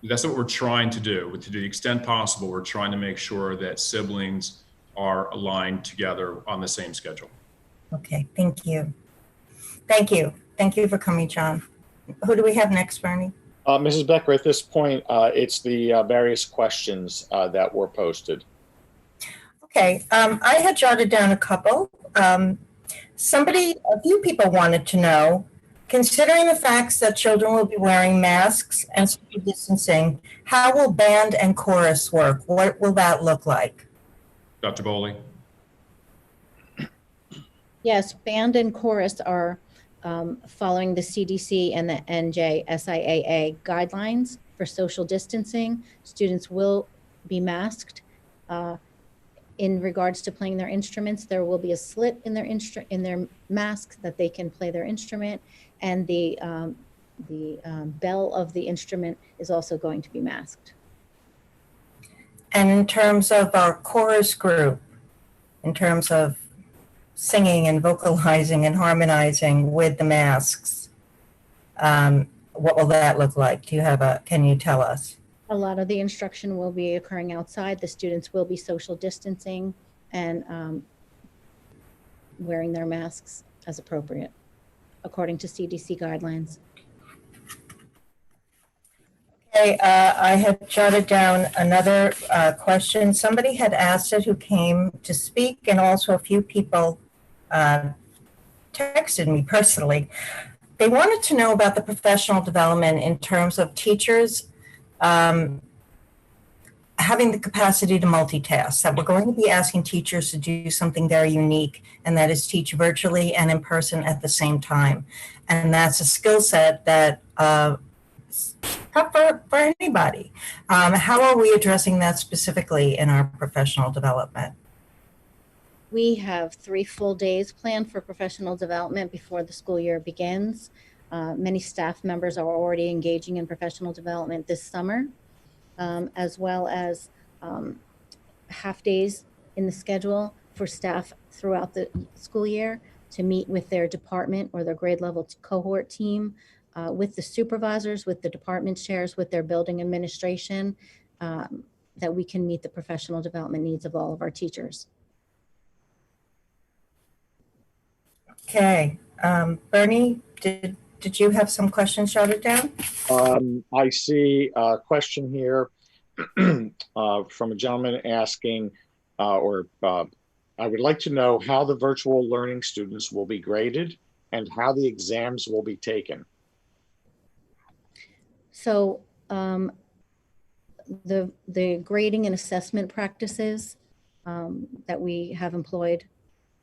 That's what we're trying to do. To the extent possible, we're trying to make sure that siblings are aligned together on the same schedule. Okay, thank you. Thank you. Thank you for coming, John. Who do we have next, Bernie? Mrs. Becker, at this point, it's the various questions that were posted. Okay, I had jotted down a couple. A few people wanted to know, considering the facts that children will be wearing masks and social distancing, how will band and chorus work? What will that look like? Dr. Bowley? Yes, band and chorus are following the CDC and the NJSIAA guidelines for social distancing. Students will be masked. In regards to playing their instruments, there will be a slit in their mask that they can play their instrument, and the bell of the instrument is also going to be masked. And in terms of our chorus group, in terms of singing and vocalizing and harmonizing with the masks, what will that look like? Can you tell us? A lot of the instruction will be occurring outside. The students will be social distancing and wearing their masks as appropriate, according to CDC guidelines. Okay, I had jotted down another question. Somebody had asked it who came to speak, and also a few people texted me personally. They wanted to know about the professional development in terms of teachers having the capacity to multitask, that we're going to be asking teachers to do something very unique, and that is teach virtually and in person at the same time. And that's a skill set that tough for anybody. How are we addressing that specifically in our professional development? We have 3 full days planned for professional development before the school year begins. Many staff members are already engaging in professional development this summer, as well as half days in the schedule for staff throughout the school year to meet with their department or their grade level cohort team, with the supervisors, with the department chairs, with their building administration, that we can meet the professional development needs of all of our teachers. Okay, Bernie, did did you have some questions jotted down? I see a question here from a gentleman asking, I would like to know how the virtual learning students will be graded and how the exams will be taken. So the grading and assessment practices that we have employed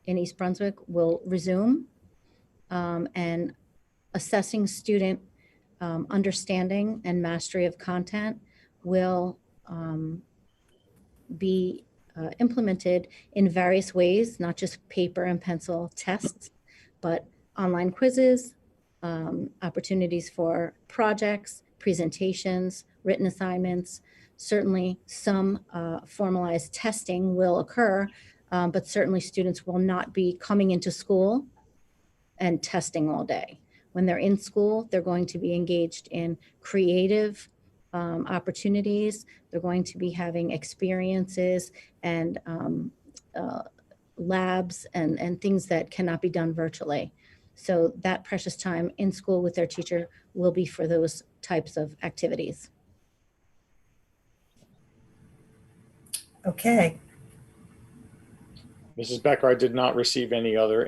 in East Brunswick will resume, and assessing student understanding and mastery of content will be implemented in various ways, not just paper and pencil tests, but online quizzes, opportunities for projects, presentations, written assignments. Certainly some formalized testing will occur, but certainly students will not be coming into school and testing all day. When they're in school, they're going to be engaged in creative opportunities. They're going to be having experiences and labs and things that cannot be done virtually. So that precious time in school with their teacher will be for those types of activities. Okay. Mrs. Becker, I did not receive any other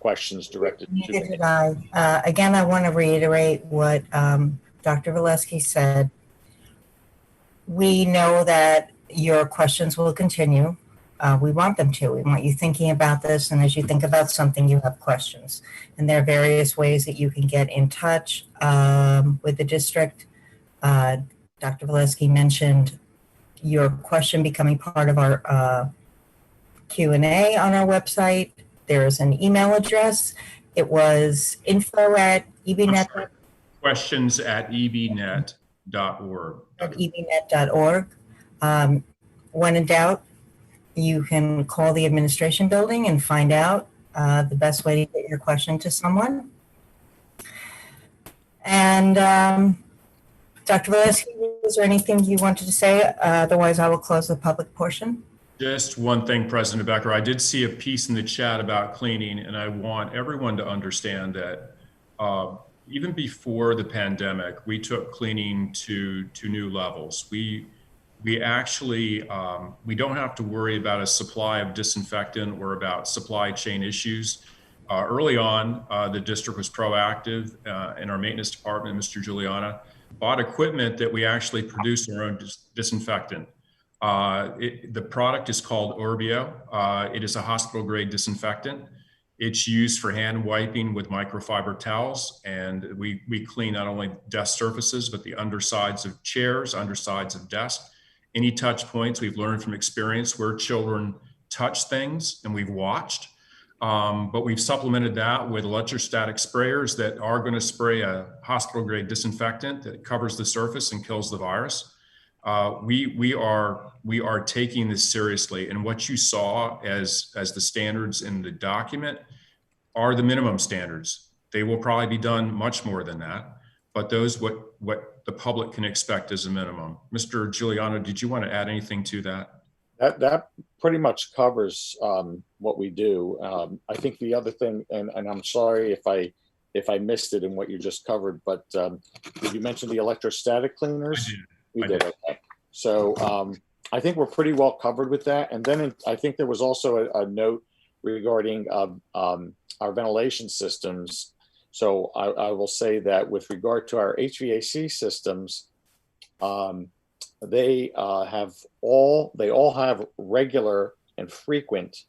questions directed to Neither me. did I. Again, I want to reiterate what Dr. Valesky said. We know that your questions will continue. We want them to. We want you thinking about this, and as you think about something, you have questions. And there are various ways that you can get in touch with the district. Dr. Valesky mentioned your question becoming part of our Q&A on our website. There's an email address. It was info@ebnet. Questions at ebnet.org. At ebnet.org. When in doubt, you can call the administration building and find out the best way to get your question to someone. And Dr. Valesky, is there anything you wanted to say? Otherwise, I will close the public portion. Just one thing, President Becker. I did see a piece in the chat about cleaning, and I want everyone to understand that even before the pandemic, we took cleaning to new levels. We actually, we don't have to worry about a supply of disinfectant or about supply chain issues. Early on, the district was proactive, and our maintenance department, Mr. Juliana, bought equipment that we actually produce our own disinfectant. The product is called Orbio. It is a hospital grade disinfectant. It's used for hand wiping with microfiber towels, and we clean not only desk surfaces, but the undersides of chairs, undersides of desks. Any touch points we've learned from experience where children touch things, and we've watched. But we've supplemented that with electrostatic sprayers that are going to spray a hospital grade disinfectant that covers the surface and kills the virus. We are taking this seriously, and what you saw as the standards in the document are the minimum standards. They will probably be done much more than that, but those what the public can expect as a minimum. Mr. Giuliano, did you want to add anything to that? That pretty much covers what we do. I think the other thing, and I'm sorry if I missed it in what you just covered, but did you mention the electrostatic cleaners? We did. Okay. So I think we're pretty well covered with that. And then I think there was also a note regarding our ventilation systems. So I will say that with regard to our HVAC systems, they all have regular and frequent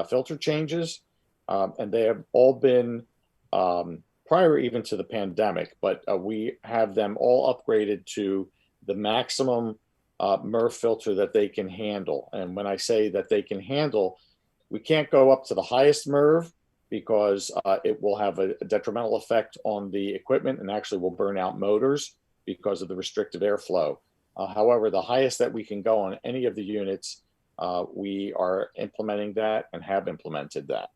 filter changes, and they have all been prior even to the pandemic, but we have them all upgraded to the maximum MERV filter that they can handle. And when I say that they can handle, we can't go up to the highest MERV because it will have a detrimental effect on the equipment and actually will burn out motors because of the restricted airflow. However, the highest that we can go on any of the units, we are implementing that and have implemented that.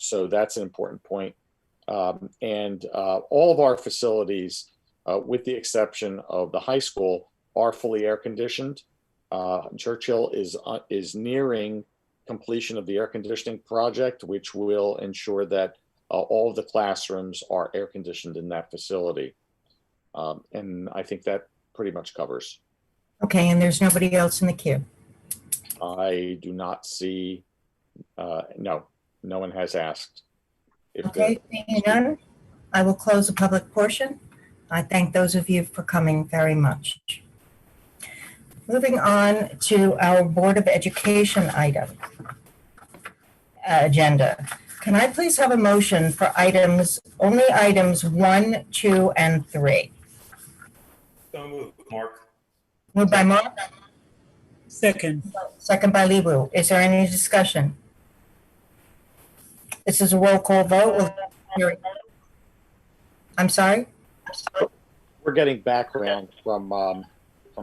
So that's an important point. And all of our facilities, with the exception of the high school, are fully air conditioned. Churchill is nearing completion of the air conditioning project, which will ensure that All of the classrooms are air conditioned in that facility. And I think that pretty much covers. Okay, and there's nobody else in the queue. I do not see, no one has asked. Okay, seeing none, I will close the public portion. I thank those of you for coming very much. Moving on to our Board of Education item agenda. Can I please have a motion for only items 1, 2, and 3? So moved, Mark. Moved by Mark, Second. second by Lebu. Is there any discussion? This is a roll call vote. I'm sorry? We're getting background from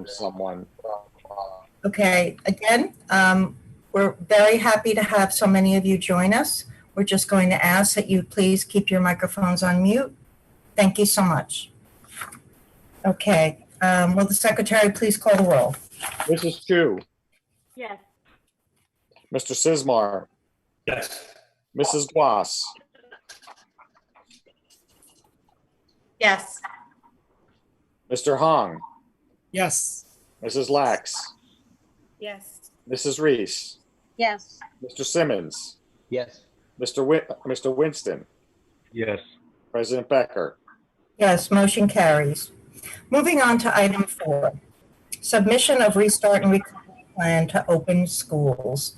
someone. Okay, again, we're very happy to have so many of you join us. We're just going to ask that you please keep your microphones on mute. Thank you so much. Okay, will the secretary please call the roll? Mrs. Chu, Yes. Mr. Sismar, Yes. Mrs. Guas, Yes. Mr. Hong, Yes. Mrs. Lax, Yes. Mrs. Reese, Yes. Mr. Simmons, Yes. Mr. Winston, Yes. President Becker. Yes, motion carries. Moving on to item 4, submission of restart and recovery plan to open schools.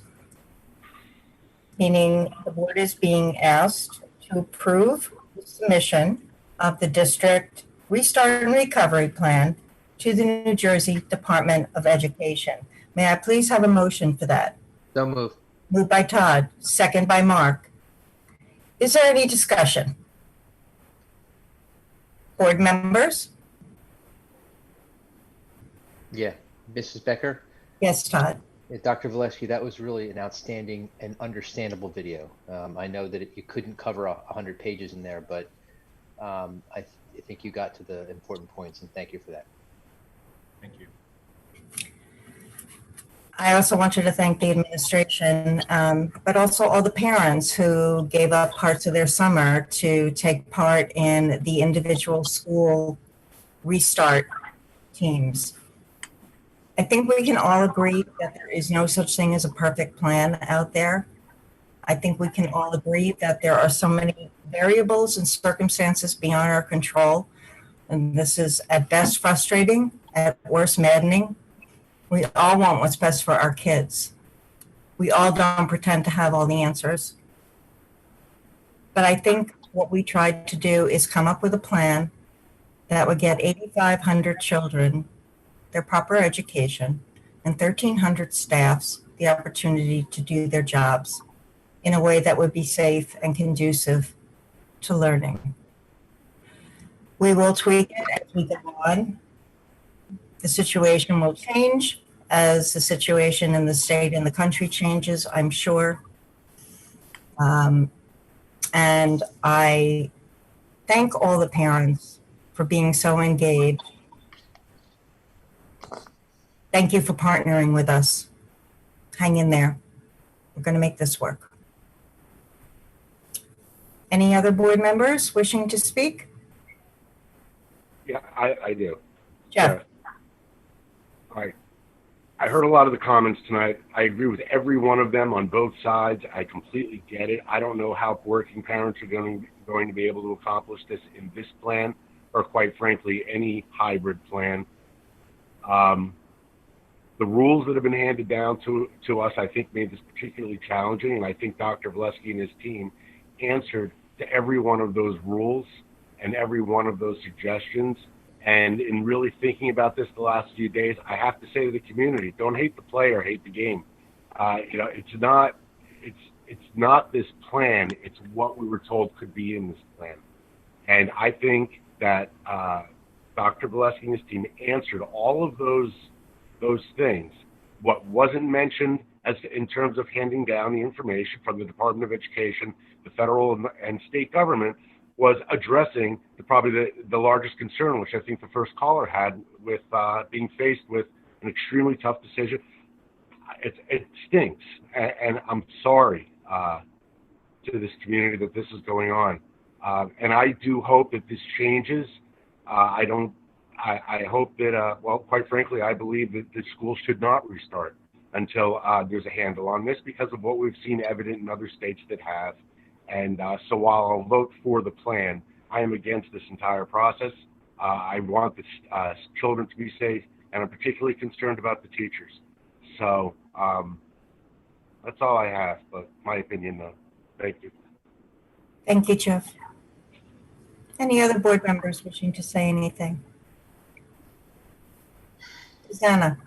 Meaning the board is being asked to approve the submission of the district restart and recovery plan to the New Jersey Department of Education. May I please have a motion for that? So moved. Moved by Todd, second by Mark. Is there any discussion? Board members? Yeah. Mrs. Becker? Yes, Todd. Dr. Valesky, that was really an outstanding and understandable video. I know that you couldn't cover 100 pages in there, but I think you got to the important points, and thank you for that. Thank you. I also wanted to thank the administration, but also all the parents who gave up parts of their summer to take part in the individual school restart teams. I think we can all agree that there is no such thing as a perfect plan out there. I think we can all agree that there are so many variables and circumstances beyond our control. And this is at best frustrating, at worst maddening. We all want what's best for our kids. We all don't pretend to have all the answers. But I think what we tried to do is come up with a plan that would get 8,500 children their proper education and 1,300 staffs the opportunity to do their jobs in a way that would be safe and conducive to learning. We will tweak it as we go on. The situation will change as the situation in the state and the country changes, I'm sure. And I thank all the parents for being so engaged. Thank you for partnering with us. Hang in there. We're going to make this work. Any other board members wishing to speak? Yeah, I do. Jeff? All right. I heard a lot of the comments tonight. I agree with every one of them on both sides. I completely get it. I don't know how working parents are going to be able to accomplish this in this plan, or quite frankly, any hybrid plan. The rules that have been handed down to us, I think, made this particularly challenging, and I think Dr. Valesky and his team answered to every one of those rules and every one of those suggestions. And in really thinking about this the last few days, I have to say to the community, don't hate the player, hate the game. It's not this plan, it's what we were told could be in this plan. And I think that Dr. Valesky and his team answered all of those things. What wasn't mentioned as in terms of handing down the information from the Department of Education, the federal and state government, was addressing probably the largest concern, which I think the first caller had, with being faced with an extremely tough decision. It stinks, and I'm sorry to this community that this is going on. And I do hope that this changes. I hope that, well, quite frankly, I believe that the school should not restart until there's a handle on this because of what we've seen evident in other states that have. And so while I'll vote for the plan, I am against this entire process. I want the children to be safe, and I'm particularly concerned about the teachers. So that's all I have, but my opinion, though. Thank you. Thank you, Jeff. Any other board members wishing to say anything? Susanna.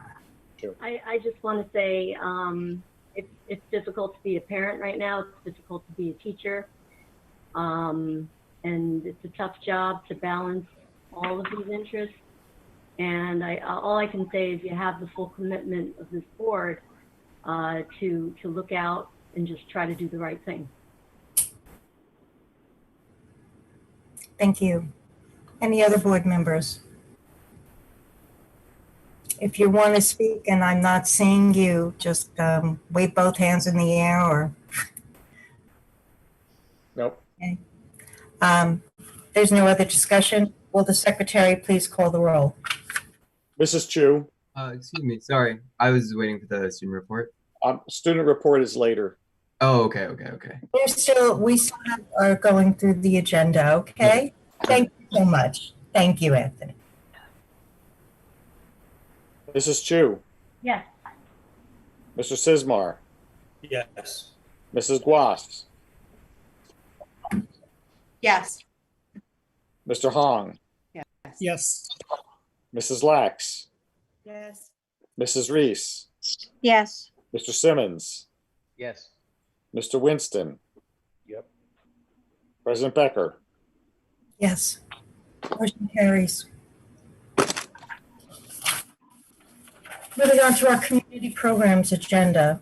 I just want to say it's difficult to be a parent right now. It's difficult to be a teacher. And it's a tough job to balance all of these interests. And all I can say is you have the full commitment of this board to look out and just try to do the right thing. Thank you. Any other board members? If you want to speak and I'm not seeing you, just wave both hands in the air or. Nope. Okay. There's no other discussion. Will the secretary please call the roll? Mrs. Chu. Excuse me, sorry. I was waiting for the student report. Student report is later. Oh, okay. We still are going through the agenda, okay? Thank you so much. Thank you, Anthony. Mrs. Chu. Yes. Mr. Sismar. Yes. Mrs. Guas. Yes. Mr. Hong. Yes. Mrs. Lax. Yes. Mrs. Reese. Yes. Mr. Simmons. Yes. Mr. Winston. Yep. President Becker. Yes. Motion carries. Moving on to our community programs agenda.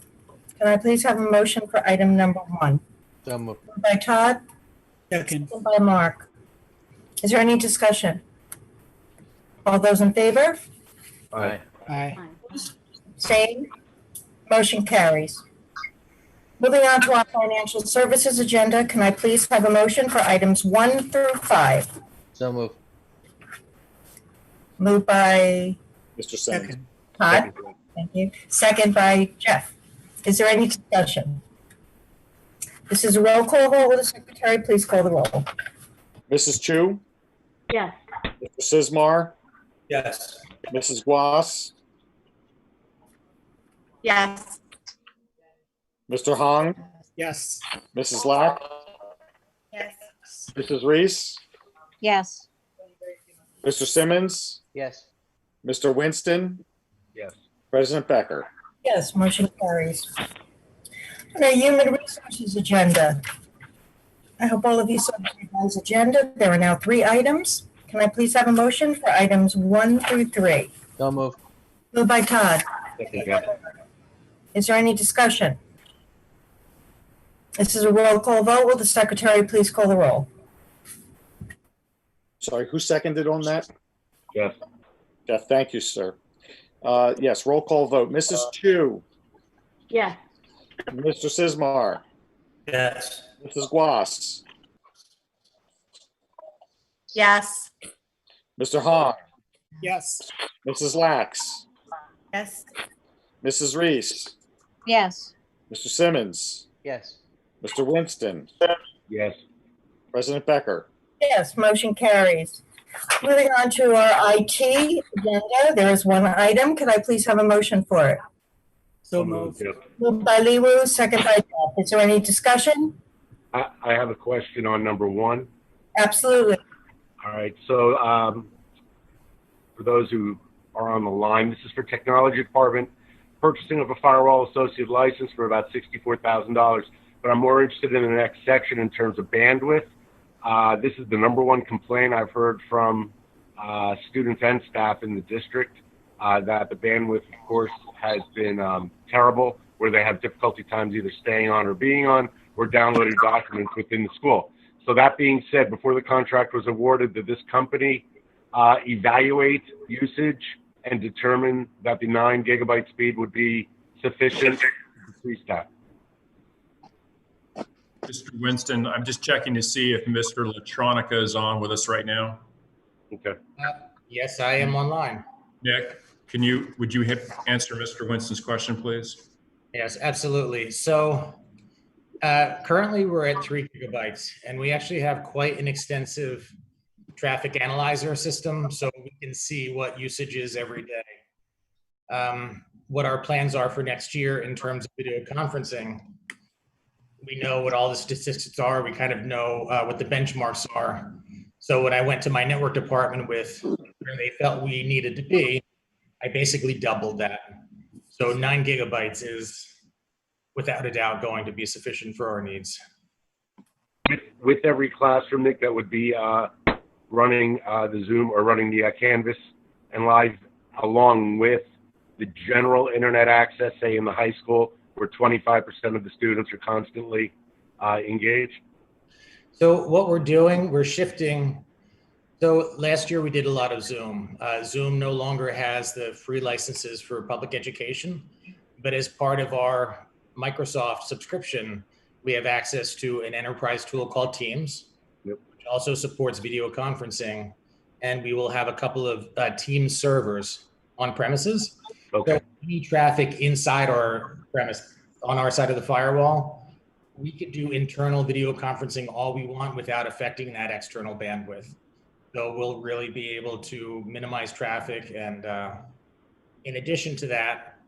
Can I please have a motion for item number 1? So moved. Moved by Todd. Second. Second by Mark. Is there any discussion? All those in favor? Aye. Aye. Abstained? Motion carries. Moving on to our financial services agenda, can I please have a motion for items 1 through 5? So moved. Moved by Mr. Simmons. Todd. Thank you. Second by Jeff. Is there any discussion? This is a roll call vote. Will the secretary please call the roll? Mrs. Chu. Yes. Mr. Sismar. Yes. Mrs. Guas. Yes. Mr. Hong. Yes. Mrs. Lack. Yes. Mrs. Reese. Yes. Mr. Simmons. Yes. Mr. Winston. Yes. President Becker. Yes, motion carries. On our human resources agenda. I hope all of you saw the revised agenda. There are now 3 items. Can I please have a motion for items 1 through 3? So moved. Moved by Todd. Second. Is there any discussion? This is a roll call vote. Will the secretary please call the roll? Sorry, who seconded on that? Jeff. Jeff, thank you, sir. Yes, roll call vote. Mrs. Chu. Yes. Mr. Sismar. Yes. Mrs. Guas. Yes. Mr. Hong. Yes. Mrs. Lax. Yes. Mrs. Reese. Yes. Mr. Simmons. Yes. Mr. Winston. Yes. President Becker. Yes, motion carries. Moving on to our IT agenda, there is 1 item. Could I please have a motion for it? So moved. Moved by Liwu, second by Jeff. Is there any discussion? I have a question on number 1. Absolutely. All right. So for those who are on the line, this is for technology department, purchasing of a firewall associate license for about $64,000. But I'm more interested in the next section in terms of bandwidth. This is the number 1 complaint I've heard from students and staff in the district, that the bandwidth, of course, has been terrible, where they have difficulty times either staying on or being on, or downloading documents within the school. So that being said, before the contract was awarded, did this company evaluate usage and determine that the 9 gigabyte speed would be sufficient to increase that? Mr. Winston. I'm just checking to see if Mr. Latronica is on with us right now. Okay. Yes, I am online. Nick, would you answer Mr. Winston's question, please? Yes, absolutely. So currently we're at 3 gigabytes, and we actually have quite an extensive traffic analyzer system, so we can see what usage is every day. What our plans are for next year in terms of video conferencing. We know what all the statistics are. We kind of know what the benchmarks are. So when I went to my network department with where they felt we needed to be, I basically doubled that. So 9 gigabytes is without a doubt going to be sufficient for our needs. With every classroom, Nick, that would be running the Zoom or running the Canvas and Live along with the general internet access, say in the high school, where 25% of the students are constantly engaged? So what we're doing, we're shifting. So last year we did a lot of Zoom. Zoom no longer has the free licenses for public education, but as part of our Microsoft subscription, we have access to an enterprise tool called Teams, which also supports video conferencing. And we will have a couple of Teams servers on premises. Okay. So any traffic inside our premise, on our side of the firewall, we could do internal video conferencing all we want without affecting that external bandwidth. So we'll really be able to minimize traffic. And in addition to that,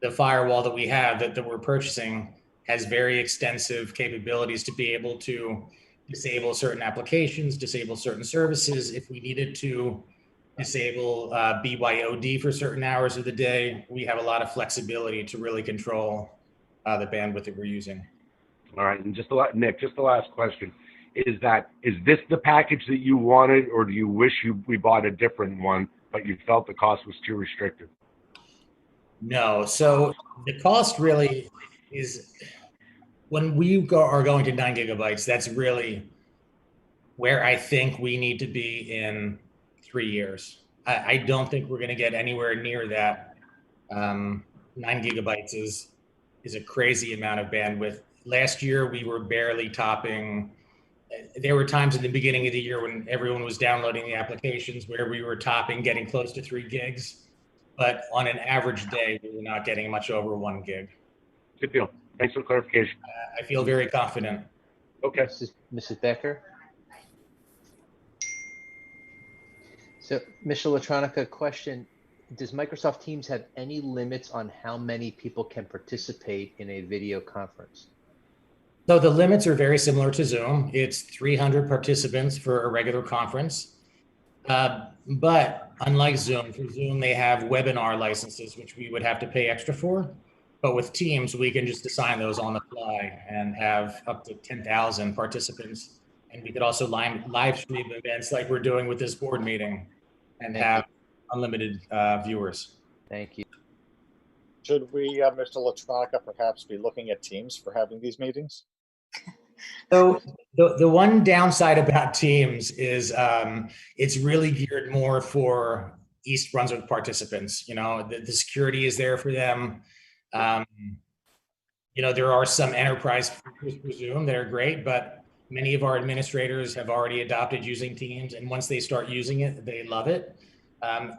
the firewall that we have that we're purchasing has very extensive capabilities to be able to disable certain applications, disable certain services. If we needed to disable BYOD for certain hours of the day, we have a lot of flexibility to really control the bandwidth that we're using. All right, and Nick, just the last question. Is this the package that you wanted, or do you wish we bought a different one, but you felt the cost was too restrictive? No, so the cost really is, when we are going to 9 gigabytes, that's really where I think we need to be in 3 years. I don't think we're going to get anywhere near that. 9 gigabytes is a crazy amount of bandwidth. Last year, we were barely topping. There were times in the beginning of the year when everyone was downloading the applications where we were topping, getting close to 3 gigs. But on an average day, we were not getting much over 1 gig. Good deal. Thanks for the clarification. I feel very confident. Okay. Mrs. Becker? So, Mr. Latronica, question. Does Microsoft Teams have any limits on how many people can participate in a video conference? So the limits are very similar to Zoom. It's 300 participants for a regular conference. But unlike Zoom, for Zoom, they have webinar licenses, which we would have to pay extra for. But with Teams, we can just assign those on the fly and have up to 10,000 participants. And we could also live stream events like we're doing with this board meeting and have unlimited viewers. Thank you. Should we, Mr. Latronica, perhaps be looking at Teams for having these meetings? So the one downside about Teams is it's really geared more for East Brunswick participants. You know, the security is there for them. You know, there are some enterprise features for Zoom that are great, but many of our administrators have already adopted using Teams, and once they start using it, they love it.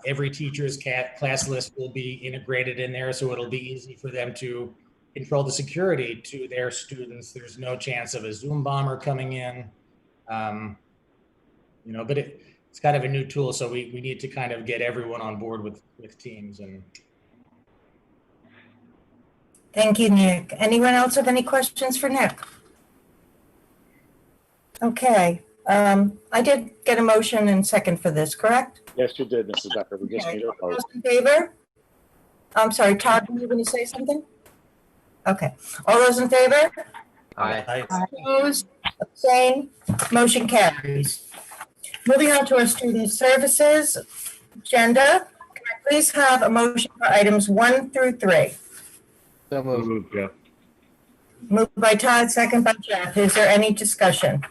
Every teacher's class list will be integrated in there, so it'll be easy for them to control the security to their students. There's no chance of a Zoom bomber coming in. You know, but it's kind of a new tool, so we need to kind of get everyone on board with Teams. And Thank you, Nick. Anyone else have any questions for Nick? Okay, I did get a motion and second for this, correct? Yes, you did, Mrs. Becker. We just need a All vote. those in favor? I'm sorry, Todd, were you going to say something? Okay, all those in favor? Aye. Opposed, abstained, motion carries. Moving on to our student services agenda, can I please have a motion for items 1 through 3? So moved. Jeff. Moved by Todd, second by Jeff. Is there any discussion?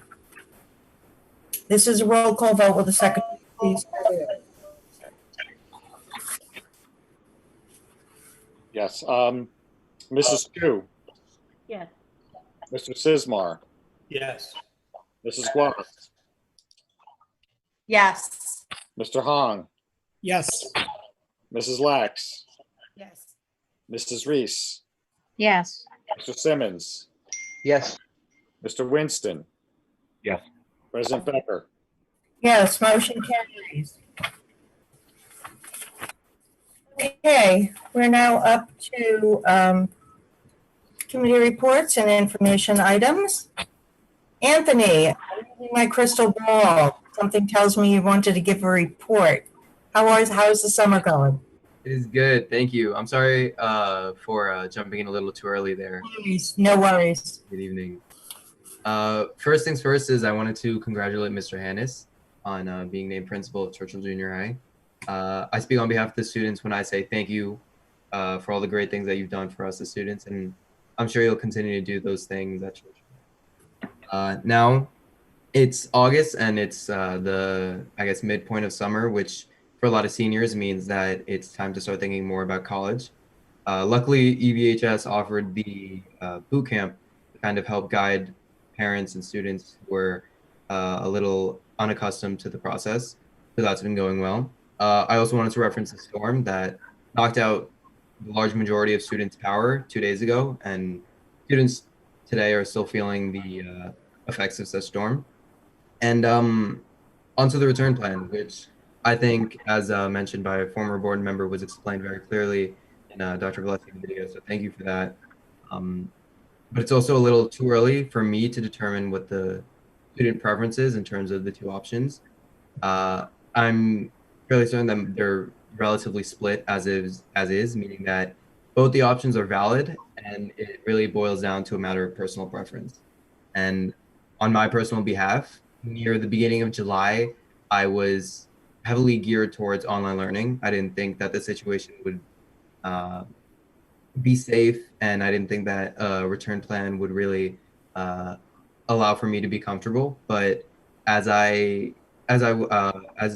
This is a roll call vote. Will the secretary please? Yes. Mrs. Chu, Yes. Mr. Sismar, Yes. Mrs. Glass, Yes. Mr. Hong, Yes. Mrs. Lax, Yes. Mrs. Reese, Yes. Mr. Simmons, Yes. Mr. Winston, Yes. President Becker. Yes, motion carries. Okay, we're now up to committee reports and information items. Anthony, I'm using my crystal ball. Something tells me you wanted to give a report. How's the summer going? It is good. Thank you. I'm sorry for jumping in a little too early there. No worries. Good evening. First things first is I wanted to congratulate Mr. Hannes on being named principal of Churchill Junior High. I speak on behalf of the students when I say thank you for all the great things that you've done for us as students, and I'm sure you'll continue to do those things at Churchill. Now, it's August and it's the, I guess, midpoint of summer, which for a lot of seniors means that it's time to start thinking more about college. Luckily, EVHS offered the boot camp to kind of help guide parents and students who were a little unaccustomed to the process. So that's been going well. I also wanted to reference the storm that knocked out the large majority of students' power 2 days ago, and students today are still feeling the effects of such storm. And onto the return plan, which I think, as mentioned by a former board member, was explained very clearly in Dr. Valesi's video, so thank you for that. But it's also a little too early for me to determine what the student preference is in terms of the two options. I'm fairly certain that they're relatively split as is, meaning that both the options are valid, and it really boils down to a matter of personal preference. And on my personal behalf, near the beginning of July, I was heavily geared towards online learning. I didn't think that the situation would be safe, and I didn't think that a return plan would really allow for me to be comfortable. But as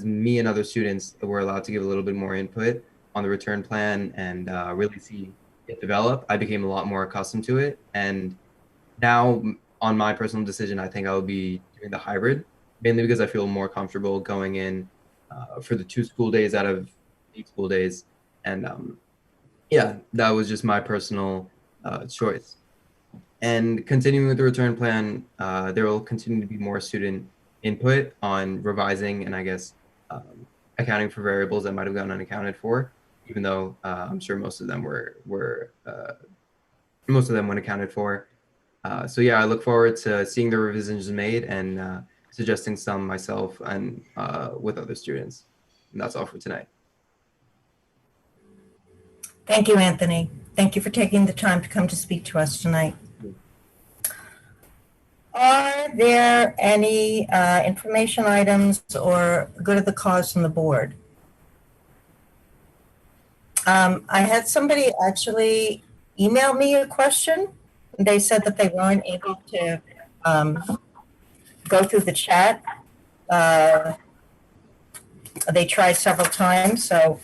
me and other students were allowed to give a little bit more input on the return plan and really see it develop, I became a lot more accustomed to it. And now, on my personal decision, I think I will be doing the hybrid, mainly because I feel more comfortable going in for the 2 school days out of 8 school days. And yeah, that was just my personal choice. And continuing with the return plan, there will continue to be more student input on revising and, I guess, accounting for variables that might have gone unaccounted for, even though I'm sure most of them were unaccounted for. So yeah, I look forward to seeing the revisions made and suggesting some myself and with other students. And that's all for tonight. Thank you, Anthony. Thank you for taking the time to come to speak to us tonight. Are there any information items or good of the cause from the board? I had somebody actually email me a question. They said that they weren't able to go through the chat. They tried several times. So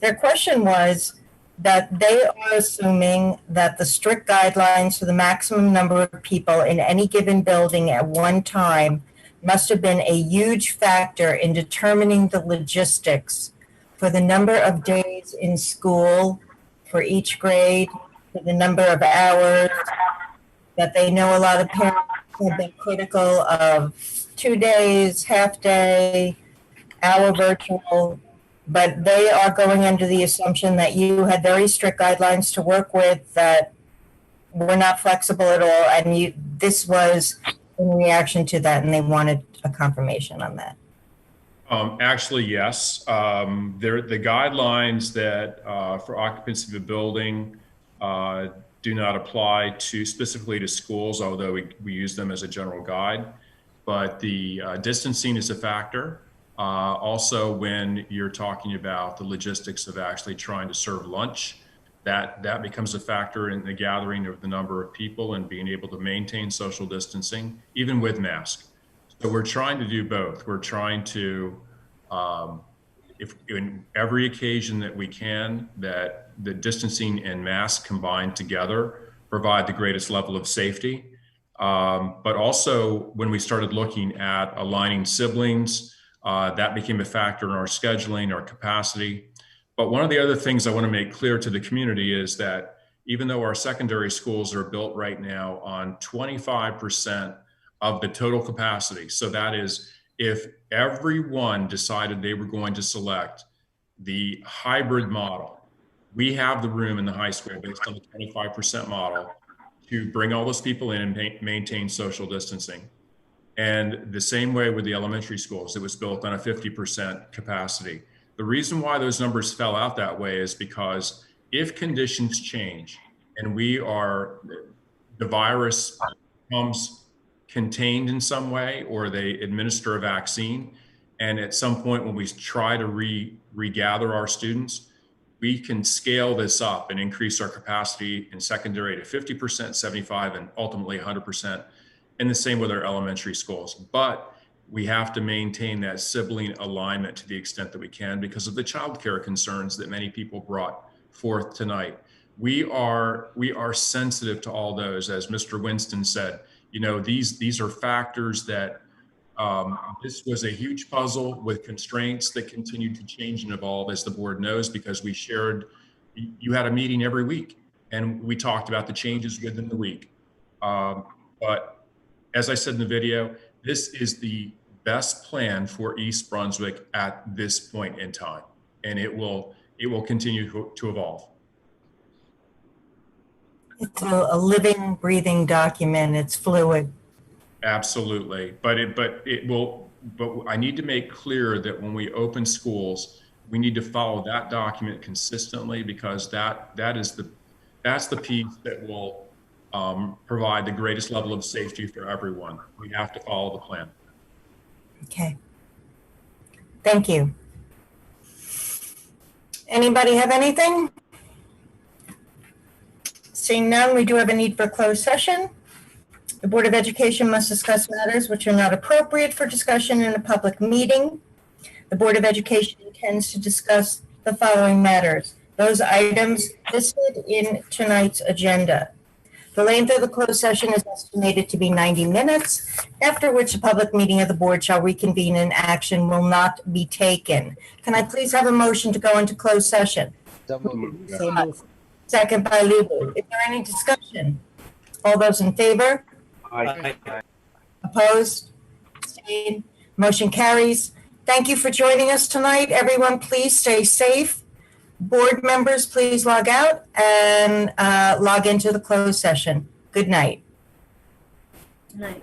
their question was that they are assuming that the strict guidelines for the maximum number of people in any given building at one time must have been a huge factor in determining the logistics for the number of days in school for each grade, for the number of hours, that they know a lot of parents have been critical of 2 days, half day, hour virtual, but they are going under the assumption that you had very strict guidelines to work with that were not flexible at all, and this was in reaction to that, and they wanted a confirmation on that. Actually, yes. The guidelines that for occupancy of a building do not apply specifically to schools, although we use them as a general guide. But the distancing is a factor. Also, when you're talking about the logistics of actually trying to serve lunch, that becomes a factor in the gathering of the number of people and being able to maintain social distancing, even with masks. So we're trying to do both. We're trying to, if in every occasion that we can, that the distancing and masks combined together provide the greatest level of safety. But also when we started looking at aligning siblings, that became a factor in our scheduling, our capacity. But one of the other things I want to make clear to the community is that even though our secondary schools are built right now on 25% of the total capacity, so that is if everyone decided they were going to select the hybrid model, we have the room in the high school based on the 25% model to bring all those people in and maintain social distancing. And the same way with the elementary schools, it was built on a 50% capacity. The reason why those numbers fell out that way is because if conditions change and the virus becomes contained in some way, or they administer a vaccine, and at some point when we try to regather our students, we can scale this up and increase our capacity in secondary to 50%, 75, and ultimately 100%. And the same with our elementary schools. But we have to maintain that sibling alignment to the extent that we can because of the childcare concerns that many people brought forth tonight. We are sensitive to all those, as Mr. Winston said. You know, these are factors that this was a huge puzzle with constraints that continued to change and evolve, as the board knows, because you had a meeting every week and we talked about the changes within the week. But as I said in the video, this is the best plan for East Brunswick at this point in time, and it will continue to evolve. It's a living, breathing document. It's fluid. Absolutely, but I need to make clear that when we open schools, we need to follow that document consistently, because that's the piece that will provide the greatest level of safety for everyone. We have to follow the plan. Okay. Thank you. Anybody have anything? Seeing none, we do have a need for a closed session. The Board of Education must discuss matters which are not appropriate for discussion in a public meeting. The Board of Education intends to discuss the following matters. Those items listed in tonight's agenda. The length of the closed session is estimated to be 90 minutes, after which a public meeting of the board shall reconvene and action will not be taken. Can I please have a motion to go into closed session? So moved. Second by Lulu. Is there any discussion? All those in favor? Aye. Opposed? Abstained? Motion carries. Thank you for joining us tonight. Everyone, please stay safe. Board members, please log out and log into the closed session. Good night. Good night.